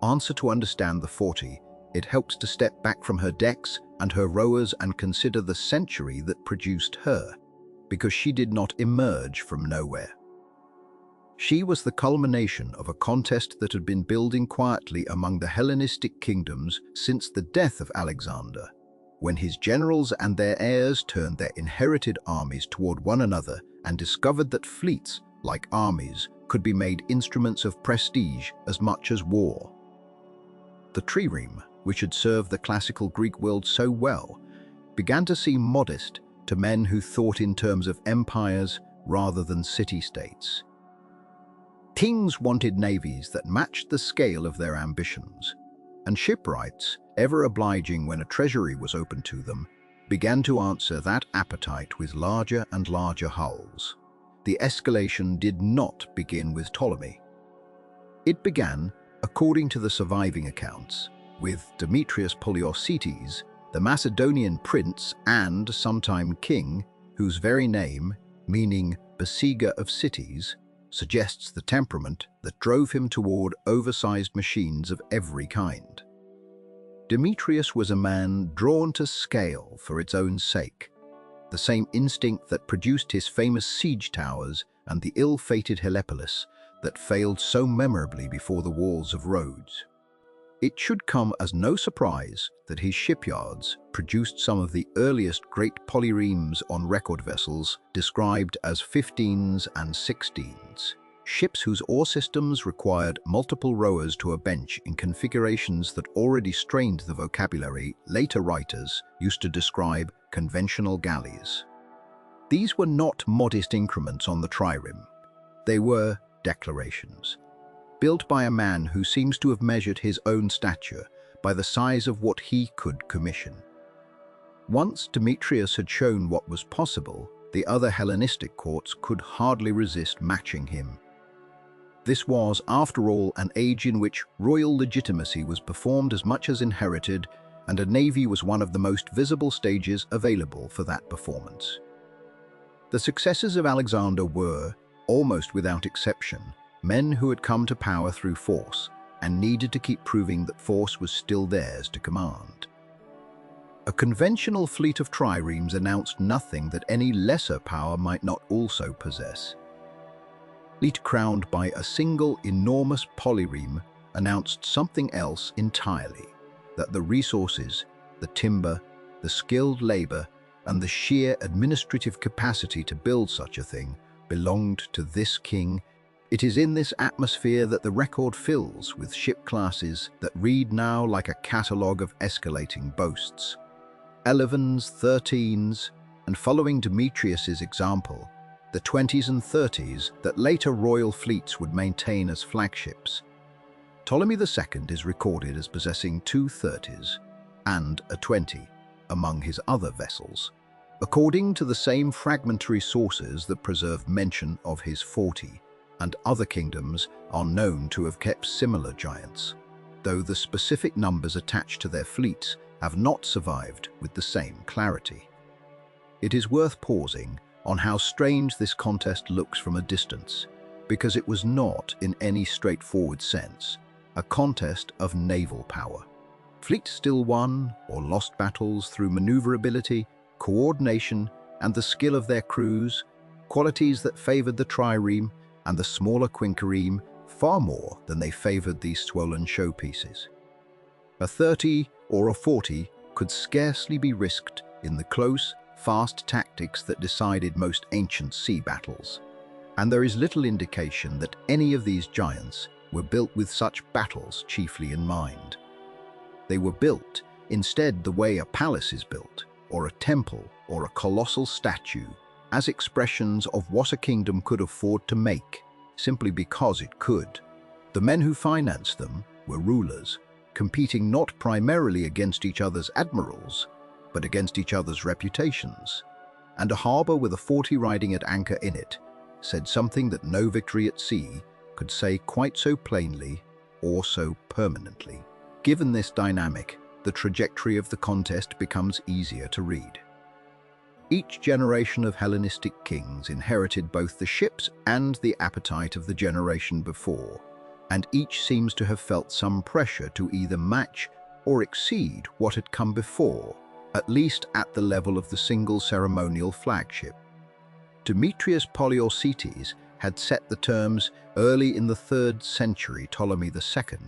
Answer: to understand the 40, it helps to step back from her decks and her rowers and consider the century that produced her, because she did not emerge from nowhere. She was the culmination of a contest that had been building quietly among the Hellenistic kingdoms since the death of Alexander, when his generals and their heirs turned their inherited armies toward one another and discovered that fleets, like armies, could be made instruments of prestige as much as war. The trireme, which had served the classical Greek world so well, began to seem modest to men who thought in terms of empires rather than city-states. Kings wanted navies that matched the scale of their ambitions, and shipwrights, ever obliging when a treasury was open to them, began to answer that appetite with larger and larger hulls. The escalation did not begin with Ptolemy. It began, according to the surviving accounts, with Demetrius Poliorcetes, the Macedonian prince and sometime king, whose very name, meaning besieger of cities, suggests the temperament that drove him toward oversized machines of every kind. Demetrius was a man drawn to scale for its own sake, the same instinct that produced his famous siege towers and the ill-fated Helepolis that failed so memorably before the walls of Rhodes. It should come as no surprise that his shipyards produced some of the earliest great polyremes on record vessels, described as 15s and 16s, ships whose oar systems required multiple rowers to a bench in configurations that already strained the vocabulary later writers used to describe conventional galleys. These were not modest increments on the trireme. They were declarations, built by a man who seems to have measured his own stature by the size of what he could commission. Once Demetrius had shown what was possible, the other Hellenistic courts could hardly resist matching him. This was, after all, an age in which royal legitimacy was performed as much as inherited, and a navy was one of the most visible stages available for that performance. The successors of Alexander were, almost without exception, men who had come to power through force and needed to keep proving that force was still theirs to command. A conventional fleet of triremes announced nothing that any lesser power might not also possess. Fleet crowned by a single enormous polyreme announced something else entirely, that the resources, the timber, the skilled labor, and the sheer administrative capacity to build such a thing belonged to this king. It is in this atmosphere that the record fills with ship classes that read now like a catalogue of escalating boasts. 11s, 13s, and following Demetrius's example, the 20s and 30s that later royal fleets would maintain as flagships. Ptolemy II is recorded as possessing 2 30s and a 20 among his other vessels, according to the same fragmentary sources that preserve mention of his 40, and other kingdoms are known to have kept similar giants, though the specific numbers attached to their fleets have not survived with the same clarity. It is worth pausing on how strange this contest looks from a distance, because it was not, in any straightforward sense, a contest of naval power. Fleets still won or lost battles through maneuverability, coordination, and the skill of their crews, qualities that favored the trireme and the smaller quinquereme far more than they favored these swollen showpieces. A 30 or a 40 could scarcely be risked in the close, fast tactics that decided most ancient sea battles, and there is little indication that any of these giants were built with such battles chiefly in mind. They were built, instead, the way a palace is built, or a temple, or a colossal statue, as expressions of what a kingdom could afford to make, simply because it could. The men who financed them were rulers, competing not primarily against each other's admirals, but against each other's reputations, and a harbor with a 40 riding at anchor in it said something that no victory at sea could say quite so plainly or so permanently. Given this dynamic, the trajectory of the contest becomes easier to read. Each generation of Hellenistic kings inherited both the ships and the appetite of the generation before, and each seems to have felt some pressure to either match or exceed what had come before, at least at the level of the single ceremonial flagship. Demetrius Poliorcetes had set the terms early in the 3rd century Ptolemy II,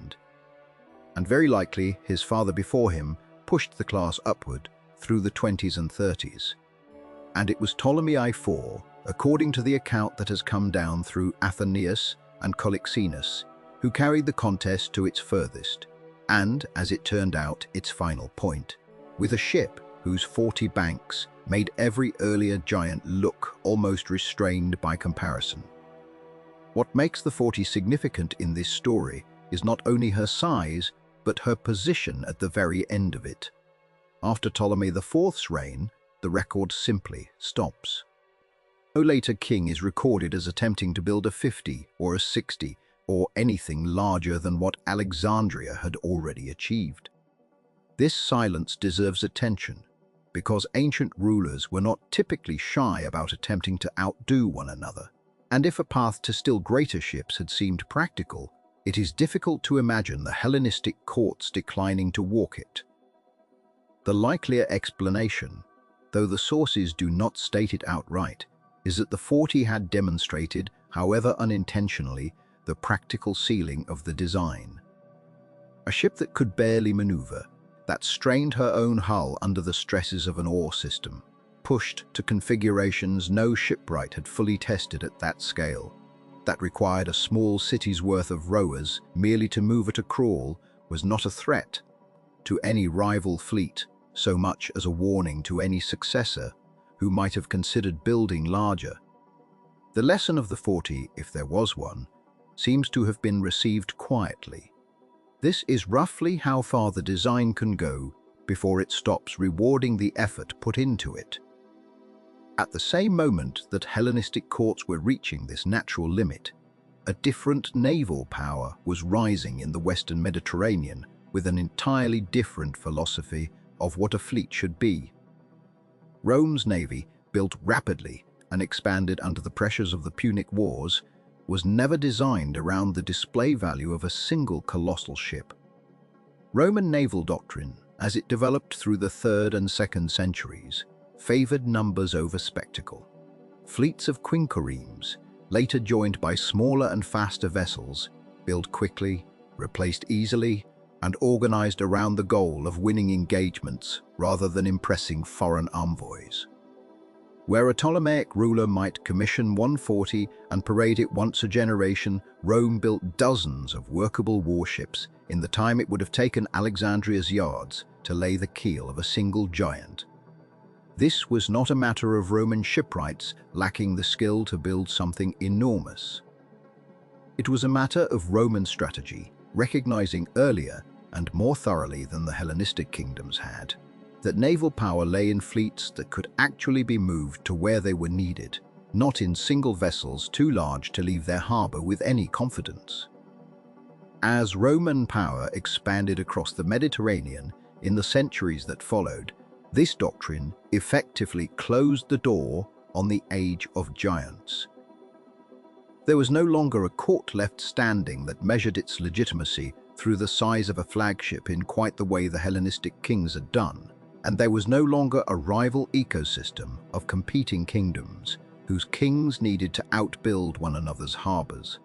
and very likely his father before him pushed the class upward through the 20s and 30s. And it was Ptolemy IV, according to the account that has come down through Athenaeus and Polyxenus, who carried the contest to its furthest, and, as it turned out, its final point, with a ship whose 40 banks made every earlier giant look almost restrained by comparison. What makes the 40 significant in this story is not only her size, but her position at the very end of it. After Ptolemy the Fourth's reign, the record simply stops. No later king is recorded as attempting to build a 50 or a 60 or anything larger than what Alexandria had already achieved. This silence deserves attention because ancient rulers were not typically shy about attempting to outdo one another. And if a path to still greater ships had seemed practical, it is difficult to imagine the Hellenistic courts declining to walk it. The likelier explanation, though the sources do not state it outright, is that the 40 had demonstrated, however unintentionally, the practical ceiling of the design. A ship that could barely maneuver, that strained her own hull under the stresses of an oar system, pushed to configurations no shipwright had fully tested at that scale, that required a small city's worth of rowers merely to move at a crawl, was not a threat to any rival fleet so much as a warning to any successor who might have considered building larger. The lesson of the 40, if there was one, seems to have been received quietly. This is roughly how far the design can go before it stops rewarding the effort put into it. At the same moment that Hellenistic courts were reaching this natural limit, a different naval power was rising in the Western Mediterranean with an entirely different philosophy of what a fleet should be. Rome's navy, built rapidly and expanded under the pressures of the Punic Wars, was never designed around the display value of a single colossal ship. Roman naval doctrine, as it developed through the 3rd and 2nd centuries, favored numbers over spectacle. Fleets of quinqueremes, later joined by smaller and faster vessels, built quickly, replaced easily, and organized around the goal of winning engagements rather than impressing foreign envoys. Where a Ptolemaic ruler might commission 140 and parade it once a generation, Rome built dozens of workable warships in the time it would have taken Alexandria's yards to lay the keel of a single giant. This was not a matter of Roman shipwrights lacking the skill to build something enormous. It was a matter of Roman strategy, recognizing earlier and more thoroughly than the Hellenistic kingdoms had, that naval power lay in fleets that could actually be moved to where they were needed, not in single vessels too large to leave their harbor with any confidence. As Roman power expanded across the Mediterranean in the centuries that followed, this doctrine effectively closed the door on the age of giants. There was no longer a court left standing that measured its legitimacy through the size of a flagship in quite the way the Hellenistic kings had done, and there was no longer a rival ecosystem of competing kingdoms whose kings needed to outbuild one another's harbors.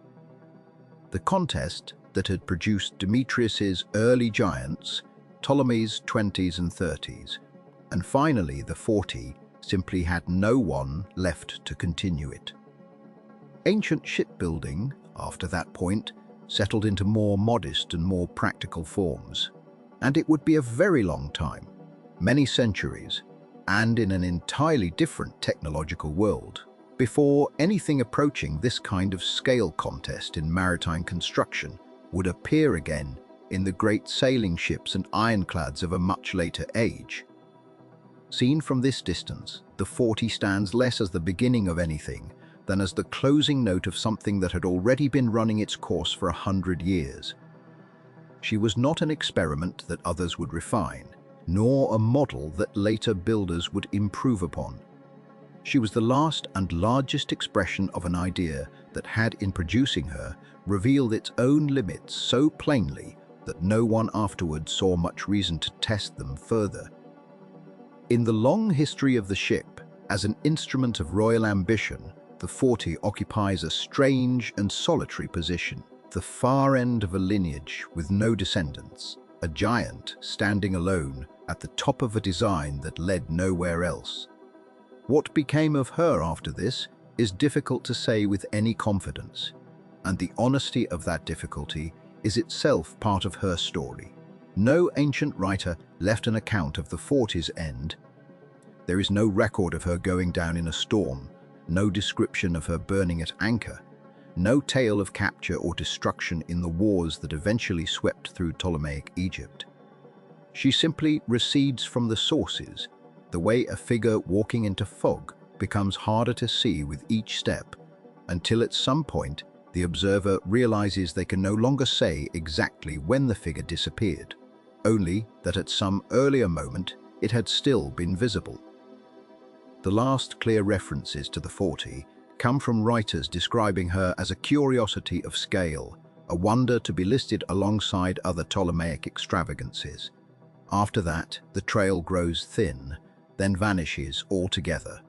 The contest that had produced Demetrius's early giants, Ptolemy's 20s and 30s, and finally the 40, simply had no one left to continue it. Ancient shipbuilding, after that point, settled into more modest and more practical forms, and it would be a very long time, many centuries, and in an entirely different technological world, before anything approaching this kind of scale contest in maritime construction would appear again in the great sailing ships and ironclads of a much later age. Seen from this distance, the 40 stands less as the beginning of anything than as the closing note of something that had already been running its course for 100 years. She was not an experiment that others would refine, nor a model that later builders would improve upon. She was the last and largest expression of an idea that had, in producing her, revealed its own limits so plainly that no one afterward saw much reason to test them further. In the long history of the ship, as an instrument of royal ambition, the 40 occupies a strange and solitary position, the far end of a lineage with no descendants, a giant standing alone at the top of a design that led nowhere else. What became of her after this is difficult to say with any confidence, and the honesty of that difficulty is itself part of her story. No ancient writer left an account of the 40's end. There is no record of her going down in a storm, no description of her burning at anchor, no tale of capture or destruction in the wars that eventually swept through Ptolemaic Egypt. She simply recedes from the sources, the way a figure walking into fog becomes harder to see with each step, until at some point the observer realizes they can no longer say exactly when the figure disappeared, only that at some earlier moment it had still been visible. The last clear references to the 40 come from writers describing her as a curiosity of scale, a wonder to be listed alongside other Ptolemaic extravagances. After that, the trail grows thin, then vanishes altogether.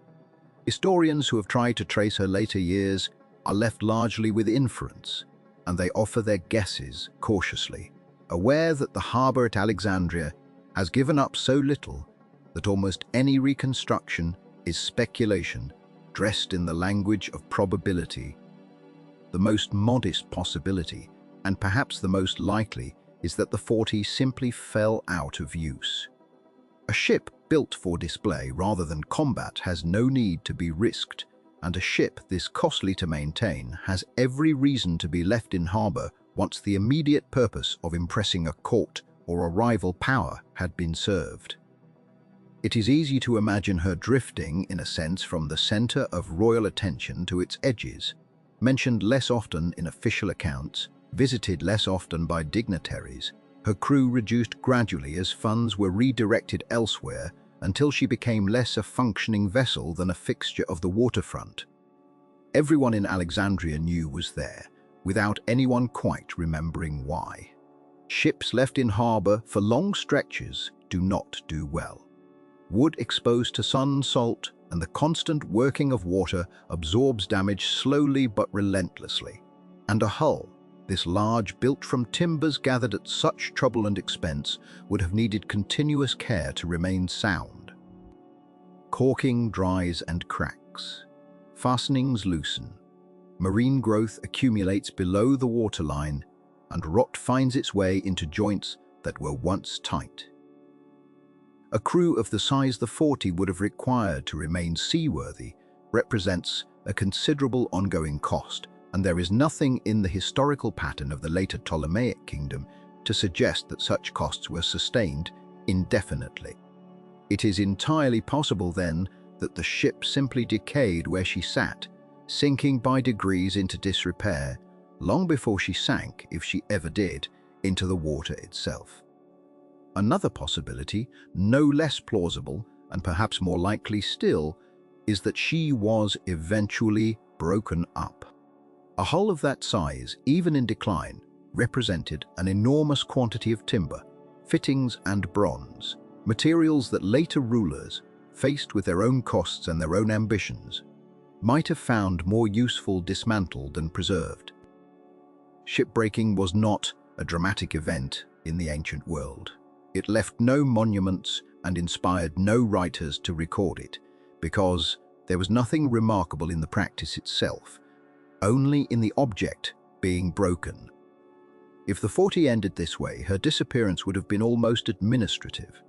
Historians who have tried to trace her later years are left largely with inference, and they offer their guesses cautiously, aware that the harbour at Alexandria has given up so little that almost any reconstruction is speculation dressed in the language of probability. The most modest possibility, and perhaps the most likely, is that the 40 simply fell out of use. A ship built for display rather than combat has no need to be risked, and a ship this costly to maintain has every reason to be left in harbour once the immediate purpose of impressing a court or a rival power had been served. It is easy to imagine her drifting, in a sense, from the centre of royal attention to its edges, mentioned less often in official accounts, visited less often by dignitaries. Her crew reduced gradually as funds were redirected elsewhere until she became less a functioning vessel than a fixture of the waterfront. Everyone in Alexandria knew was there, without anyone quite remembering why. Ships left in harbour for long stretches do not do well. Wood exposed to sun, salt, and the constant working of water absorbs damage slowly but relentlessly. And a hull, this large, built from timbers gathered at such trouble and expense, would have needed continuous care to remain sound. Caulking dries and cracks. Fastenings loosen. Marine growth accumulates below the waterline, and rot finds its way into joints that were once tight. A crew of the size the 40 would have required to remain seaworthy represents a considerable ongoing cost, and there is nothing in the historical pattern of the later Ptolemaic kingdom to suggest that such costs were sustained indefinitely. It is entirely possible, then, that the ship simply decayed where she sat, sinking by degrees into disrepair, long before she sank, if she ever did, into the water itself. Another possibility, no less plausible, and perhaps more likely still, is that she was eventually broken up. A hull of that size, even in decline, represented an enormous quantity of timber, fittings and bronze, materials that later rulers, faced with their own costs and their own ambitions, might have found more useful dismantled than preserved. Shipbreaking was not a dramatic event in the ancient world. It left no monuments and inspired no writers to record it, because there was nothing remarkable in the practice itself, only in the object being broken. If the 40 ended this way, her disappearance would have been almost administrative.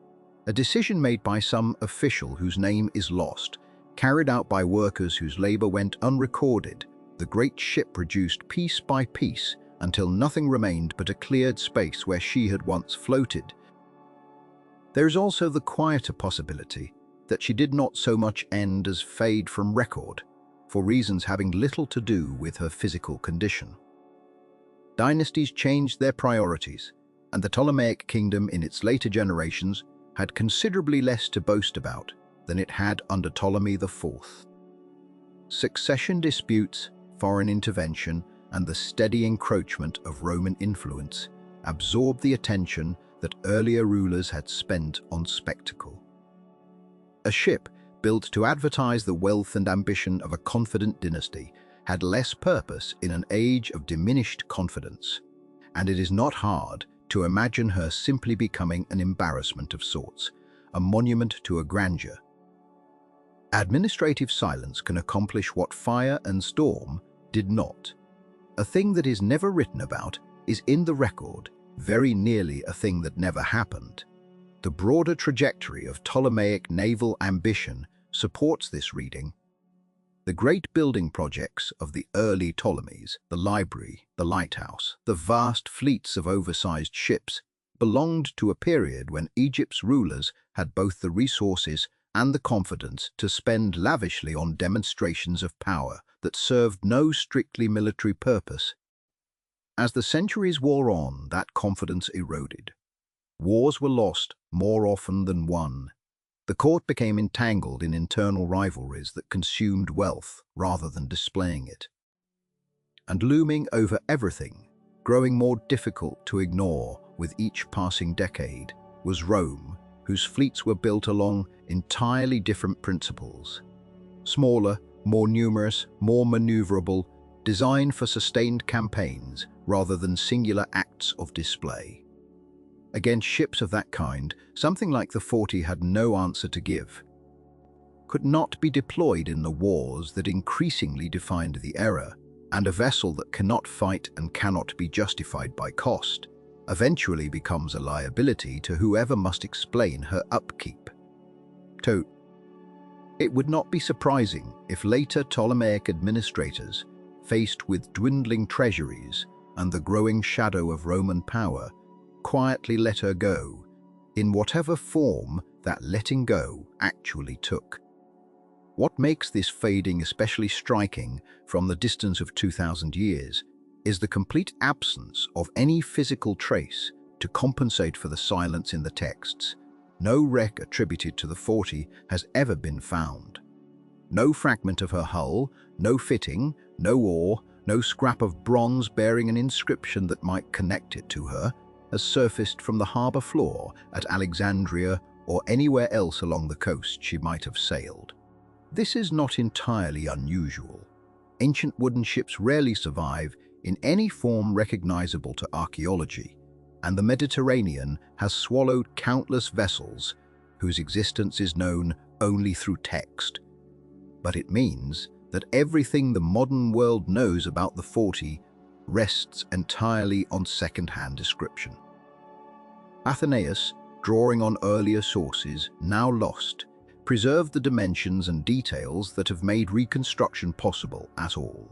A decision made by some official whose name is lost, carried out by workers whose labor went unrecorded, the great ship reduced piece by piece until nothing remained but a cleared space where she had once floated. There is also the quieter possibility that she did not so much end as fade from record, for reasons having little to do with her physical condition. Dynasties changed their priorities, and the Ptolemaic kingdom in its later generations had considerably less to boast about than it had under Ptolemy the Fourth. Succession disputes, foreign intervention, and the steady encroachment of Roman influence absorbed the attention that earlier rulers had spent on spectacle. A ship built to advertise the wealth and ambition of a confident dynasty had less purpose in an age of diminished confidence, and it is not hard to imagine her simply becoming an embarrassment of sorts, a monument to a grandeur. Administrative silence can accomplish what fire and storm did not. A thing that is never written about is in the record, very nearly a thing that never happened. The broader trajectory of Ptolemaic naval ambition supports this reading. The great building projects of the early Ptolemies, the library, the lighthouse, the vast fleets of oversized ships, belonged to a period when Egypt's rulers had both the resources and the confidence to spend lavishly on demonstrations of power that served no strictly military purpose. As the centuries wore on, that confidence eroded. Wars were lost more often than won. The court became entangled in internal rivalries that consumed wealth rather than displaying it. And looming over everything, growing more difficult to ignore with each passing decade, was Rome, whose fleets were built along entirely different principles. Smaller, more numerous, more maneuverable, designed for sustained campaigns rather than singular acts of display. Against ships of that kind, something like the 40 had no answer to give. Could not be deployed in the wars that increasingly defined the era, and a vessel that cannot fight and cannot be justified by cost eventually becomes a liability to whoever must explain her upkeep. It would not be surprising if later Ptolemaic administrators, faced with dwindling treasuries and the growing shadow of Roman power, quietly let her go, in whatever form that letting go actually took. What makes this fading especially striking from the distance of 2,000 years is the complete absence of any physical trace to compensate for the silence in the texts. No wreck attributed to the 40 has ever been found. No fragment of her hull, no fitting, no oar, no scrap of bronze bearing an inscription that might connect it to her has surfaced from the harbour floor at Alexandria or anywhere else along the coast she might have sailed. This is not entirely unusual. Ancient wooden ships rarely survive in any form recognizable to archaeology, and the Mediterranean has swallowed countless vessels whose existence is known only through text. But it means that everything the modern world knows about the 40 rests entirely on second-hand description. Athenaeus, drawing on earlier sources, now lost, preserved the dimensions and details that have made reconstruction possible at all.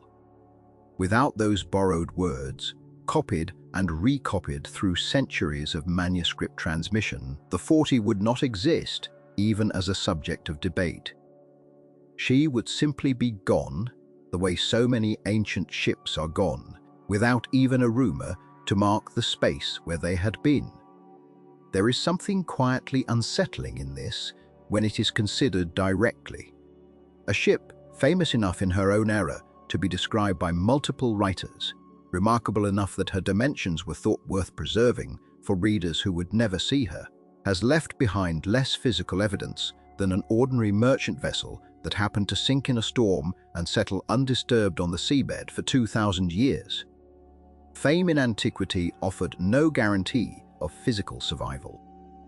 Without those borrowed words, copied and recopied through centuries of manuscript transmission, the 40 would not exist even as a subject of debate. She would simply be gone, the way so many ancient ships are gone, without even a rumor to mark the space where they had been. There is something quietly unsettling in this when it is considered directly. A ship famous enough in her own era to be described by multiple writers, remarkable enough that her dimensions were thought worth preserving for readers who would never see her, has left behind less physical evidence than an ordinary merchant vessel that happened to sink in a storm and settle undisturbed on the seabed for 2,000 years. Fame in antiquity offered no guarantee of physical survival.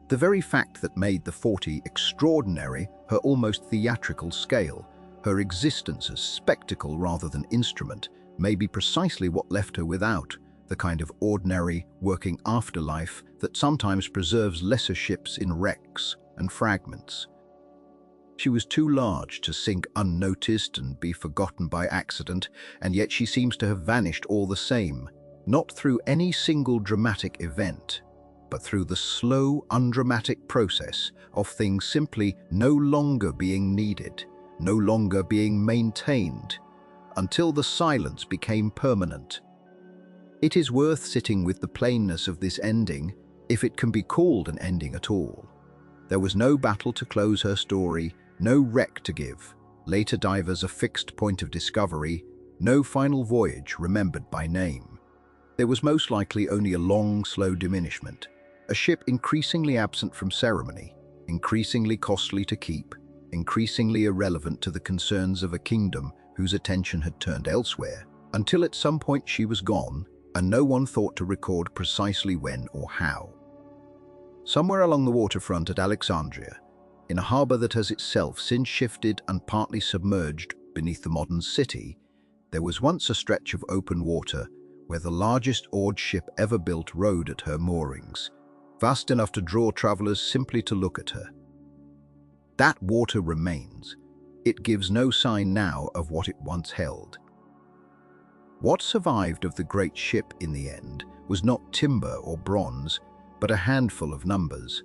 The very fact that made the 40 extraordinary, her almost theatrical scale, her existence as spectacle rather than instrument, may be precisely what left her without the kind of ordinary, working afterlife that sometimes preserves lesser ships in wrecks and fragments. She was too large to sink unnoticed and be forgotten by accident, and yet she seems to have vanished all the same, not through any single dramatic event, but through the slow, undramatic process of things simply no longer being needed, no longer being maintained, until the silence became permanent. It is worth sitting with the plainness of this ending, if it can be called an ending at all. There was no battle to close her story, no wreck to give, later divers a fixed point of discovery, no final voyage remembered by name. There was most likely only a long, slow diminishment, a ship increasingly absent from ceremony, increasingly costly to keep, increasingly irrelevant to the concerns of a kingdom whose attention had turned elsewhere, until at some point she was gone, and no one thought to record precisely when or how. Somewhere along the waterfront at Alexandria, in a harbour that has itself since shifted and partly submerged beneath the modern city, there was once a stretch of open water where the largest oared ship ever built rode at her moorings, vast enough to draw travellers simply to look at her. That water remains. it gives no sign now of what it once held. What survived of the great ship in the end was not timber or bronze, but a handful of numbers,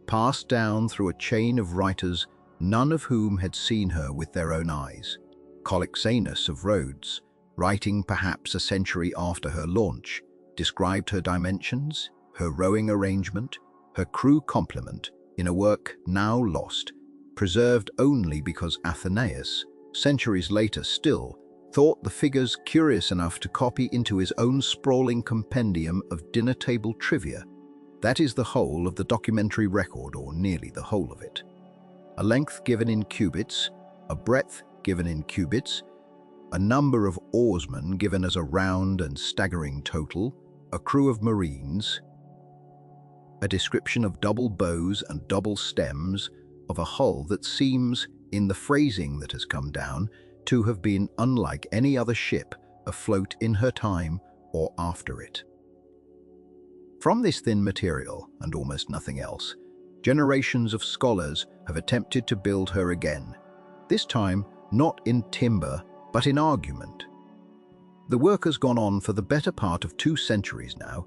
passed down through a chain of writers, none of whom had seen her with their own eyes. Polixenus of Rhodes, writing perhaps a century after her launch, described her dimensions, her rowing arrangement, her crew complement in a work now lost, preserved only because Athenaeus, centuries later still, thought the figures curious enough to copy into his own sprawling compendium of dinner-table trivia. That is the whole of the documentary record, or nearly the whole of it. A length given in cubits, a breadth given in cubits, a number of oarsmen given as a round and staggering total, a crew of marines, a description of double bows and double stems, of a hull that seems, in the phrasing that has come down, to have been unlike any other ship afloat in her time or after it. From this thin material, and almost nothing else, generations of scholars have attempted to build her again, this time not in timber, but in argument. The work has gone on for the better part of 2 centuries now,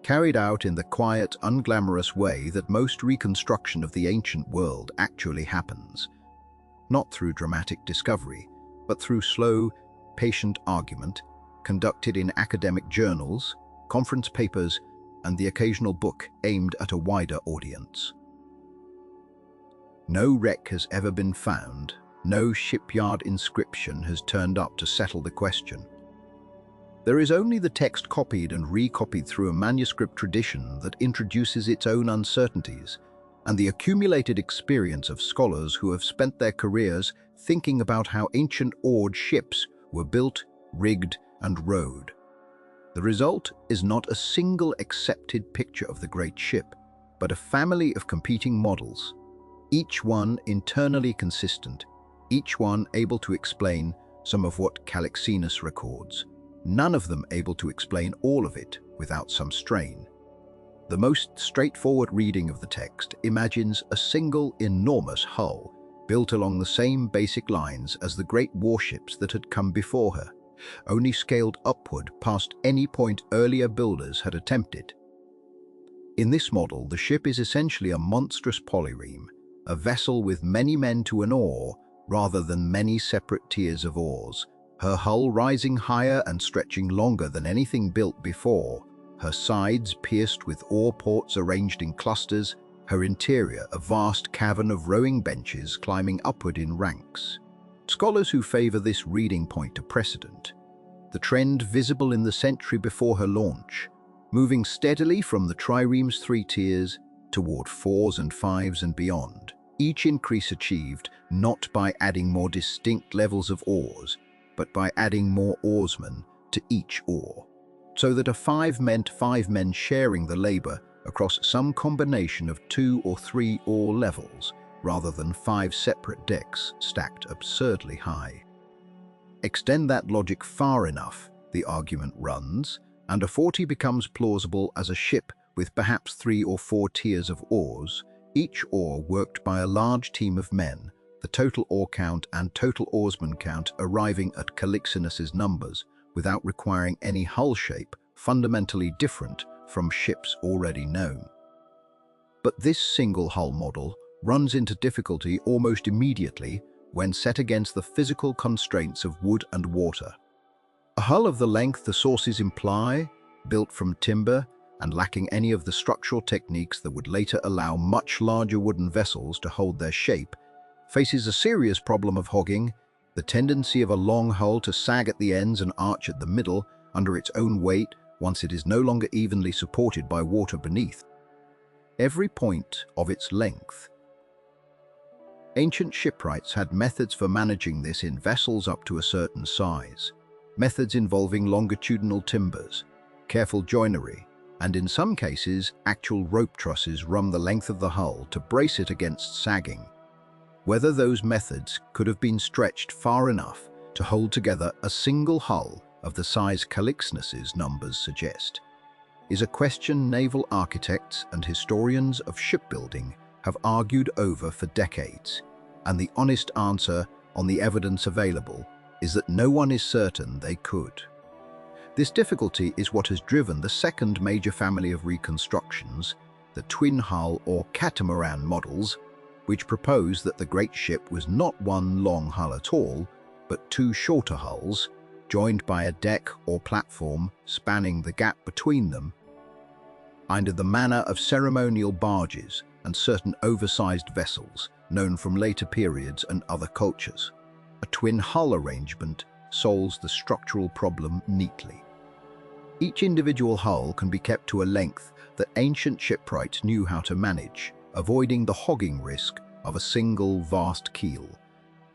carried out in the quiet, unglamorous way that most reconstruction of the ancient world actually happens, not through dramatic discovery, but through slow, patient argument, conducted in academic journals, conference papers, and the occasional book aimed at a wider audience. No wreck has ever been found, no shipyard inscription has turned up to settle the question. There is only the text copied and recopied through a manuscript tradition that introduces its own uncertainties, and the accumulated experience of scholars who have spent their careers thinking about how ancient oared ships were built, rigged, and rowed. The result is not a single accepted picture of the great ship, but a family of competing models, each one internally consistent, each one able to explain some of what Polixenus records, none of them able to explain all of it without some strain. The most straightforward reading of the text imagines a single enormous hull built along the same basic lines as the great warships that had come before her, only scaled upward past any point earlier builders had attempted. In this model, the ship is essentially a monstrous polyreme, a vessel with many men to an oar rather than many separate tiers of oars, her hull rising higher and stretching longer than anything built before, her sides pierced with oar ports arranged in clusters, her interior a vast cavern of rowing benches climbing upward in ranks. Scholars who favor this reading point to precedent, the trend visible in the century before her launch, moving steadily from the trireme's 3 tiers toward 4s and 5s and beyond, each increase achieved not by adding more distinct levels of oars, but by adding more oarsmen to each oar, so that a 5 meant 5 men sharing the labor across some combination of 2 or 3 oar levels, rather than 5 separate decks stacked absurdly high. Extend that logic far enough, the argument runs, and a 40 becomes plausible as a ship with perhaps 3 or 4 tiers of oars, each oar worked by a large team of men, the total oar count and total oarsman count arriving at Polixenus's numbers without requiring any hull shape fundamentally different from ships already known. But this single hull model runs into difficulty almost immediately when set against the physical constraints of wood and water. A hull of the length the sources imply, built from timber and lacking any of the structural techniques that would later allow much larger wooden vessels to hold their shape, faces a serious problem of hogging, the tendency of a long hull to sag at the ends and arch at the middle under its own weight once it is no longer evenly supported by water beneath. Every point of its length. Ancient shipwrights had methods for managing this in vessels up to a certain size, methods involving longitudinal timbers, careful joinery, and in some cases, actual rope trusses run the length of the hull to brace it against sagging. Whether those methods could have been stretched far enough to hold together a single hull of the size Polixenus's numbers suggest, is a question naval architects and historians of shipbuilding have argued over for decades, and the honest answer on the evidence available is that no one is certain they could. This difficulty is what has driven the second major family of reconstructions, the twin-hull or catamaran models, which propose that the great ship was not one long hull at all, but two shorter hulls, joined by a deck or platform spanning the gap between them, under the manner of ceremonial barges and certain oversized vessels known from later periods and other cultures. A twin-hull arrangement solves the structural problem neatly. Each individual hull can be kept to a length that ancient shipwrights knew how to manage, avoiding the hogging risk of a single vast keel,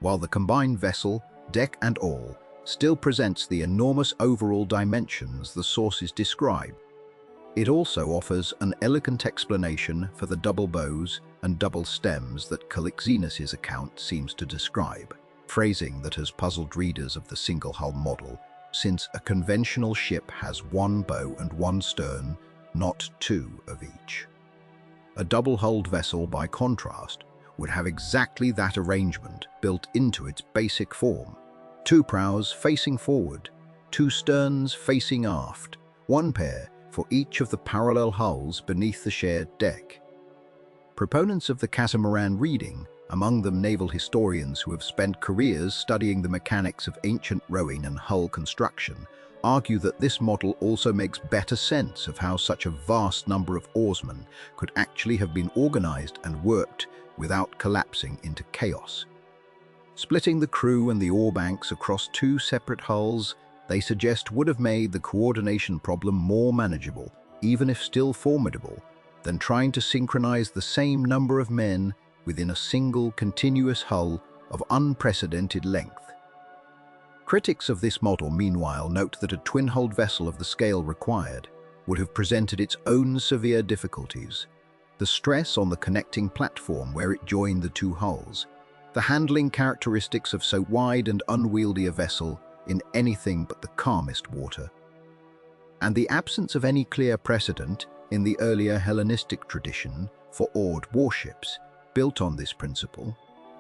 while the combined vessel, deck and all, still presents the enormous overall dimensions the sources describe. It also offers an elegant explanation for the double bows and double stems that Calixenus's account seems to describe, phrasing that has puzzled readers of the single-hull model, since a conventional ship has one bow and one stern, not two of each. A double-hulled vessel, by contrast, would have exactly that arrangement built into its basic form. Two prows facing forward, two sterns facing aft, one pair for each of the parallel hulls beneath the shared deck. Proponents of the catamaran reading, among them naval historians who have spent careers studying the mechanics of ancient rowing and hull construction, argue that this model also makes better sense of how such a vast number of oarsmen could actually have been organized and worked without collapsing into chaos. Splitting the crew and the oar banks across two separate hulls, they suggest would have made the coordination problem more manageable, even if still formidable, than trying to synchronize the same number of men within a single continuous hull of unprecedented length. Critics of this model, meanwhile, note that a twin-hulled vessel of the scale required would have presented its own severe difficulties. The stress on the connecting platform where it joined the two hulls, the handling characteristics of so wide and unwieldy a vessel in anything but the calmest water, and the absence of any clear precedent in the earlier Hellenistic tradition for oared warships built on this principle,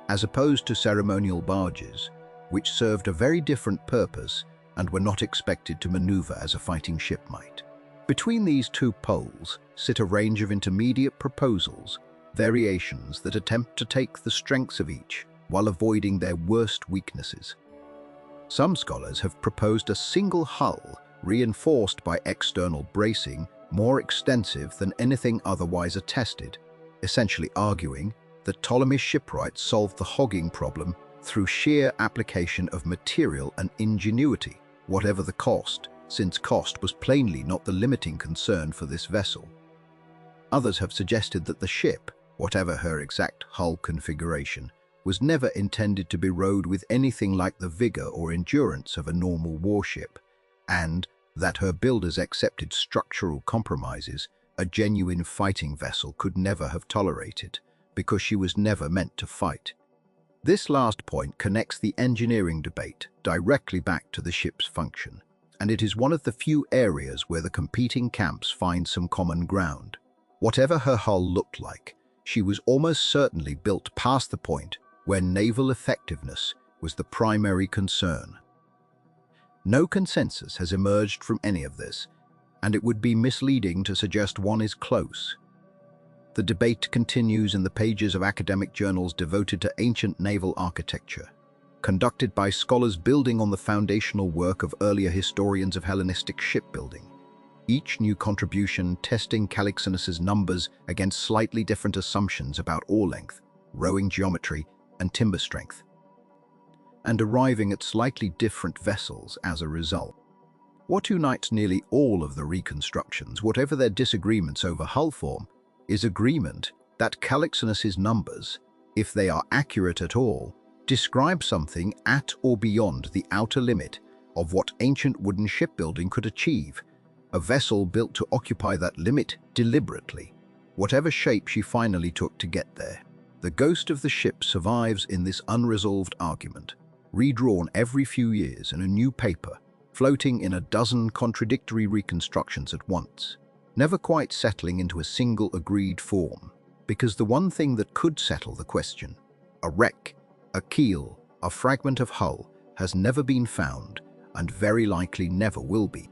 as opposed to ceremonial barges, which served a very different purpose and were not expected to maneuver as a fighting ship might. Between these two poles sit a range of intermediate proposals, variations that attempt to take the strengths of each while avoiding their worst weaknesses. Some scholars have proposed a single hull reinforced by external bracing more extensive than anything otherwise attested, essentially arguing that Ptolemy's shipwrights solved the hogging problem through sheer application of material and ingenuity, whatever the cost, since cost was plainly not the limiting concern for this vessel. Others have suggested that the ship, whatever her exact hull configuration, was never intended to be rowed with anything like the vigor or endurance of a normal warship, and that her builders accepted structural compromises a genuine fighting vessel could never have tolerated, because she was never meant to fight. This last point connects the engineering debate directly back to the ship's function, and it is one of the few areas where the competing camps find some common ground. Whatever her hull looked like, she was almost certainly built past the point where naval effectiveness was the primary concern. No consensus has emerged from any of this, and it would be misleading to suggest one is close. The debate continues in the pages of academic journals devoted to ancient naval architecture, conducted by scholars building on the foundational work of earlier historians of Hellenistic shipbuilding, each new contribution testing Calixenus's numbers against slightly different assumptions about oar length, rowing geometry, and timber strength, and arriving at slightly different vessels as a result. What unites nearly all of the reconstructions, whatever their disagreements over hull form, is agreement that Calixenus's numbers, if they are accurate at all, describe something at or beyond the outer limit of what ancient wooden shipbuilding could achieve, a vessel built to occupy that limit deliberately, whatever shape she finally took to get there. The ghost of the ship survives in this unresolved argument, redrawn every few years in a new paper, floating in a dozen contradictory reconstructions at once, never quite settling into a single agreed form, because the one thing that could settle the question, a wreck, a keel, A fragment of hull has never been found and very likely never will be.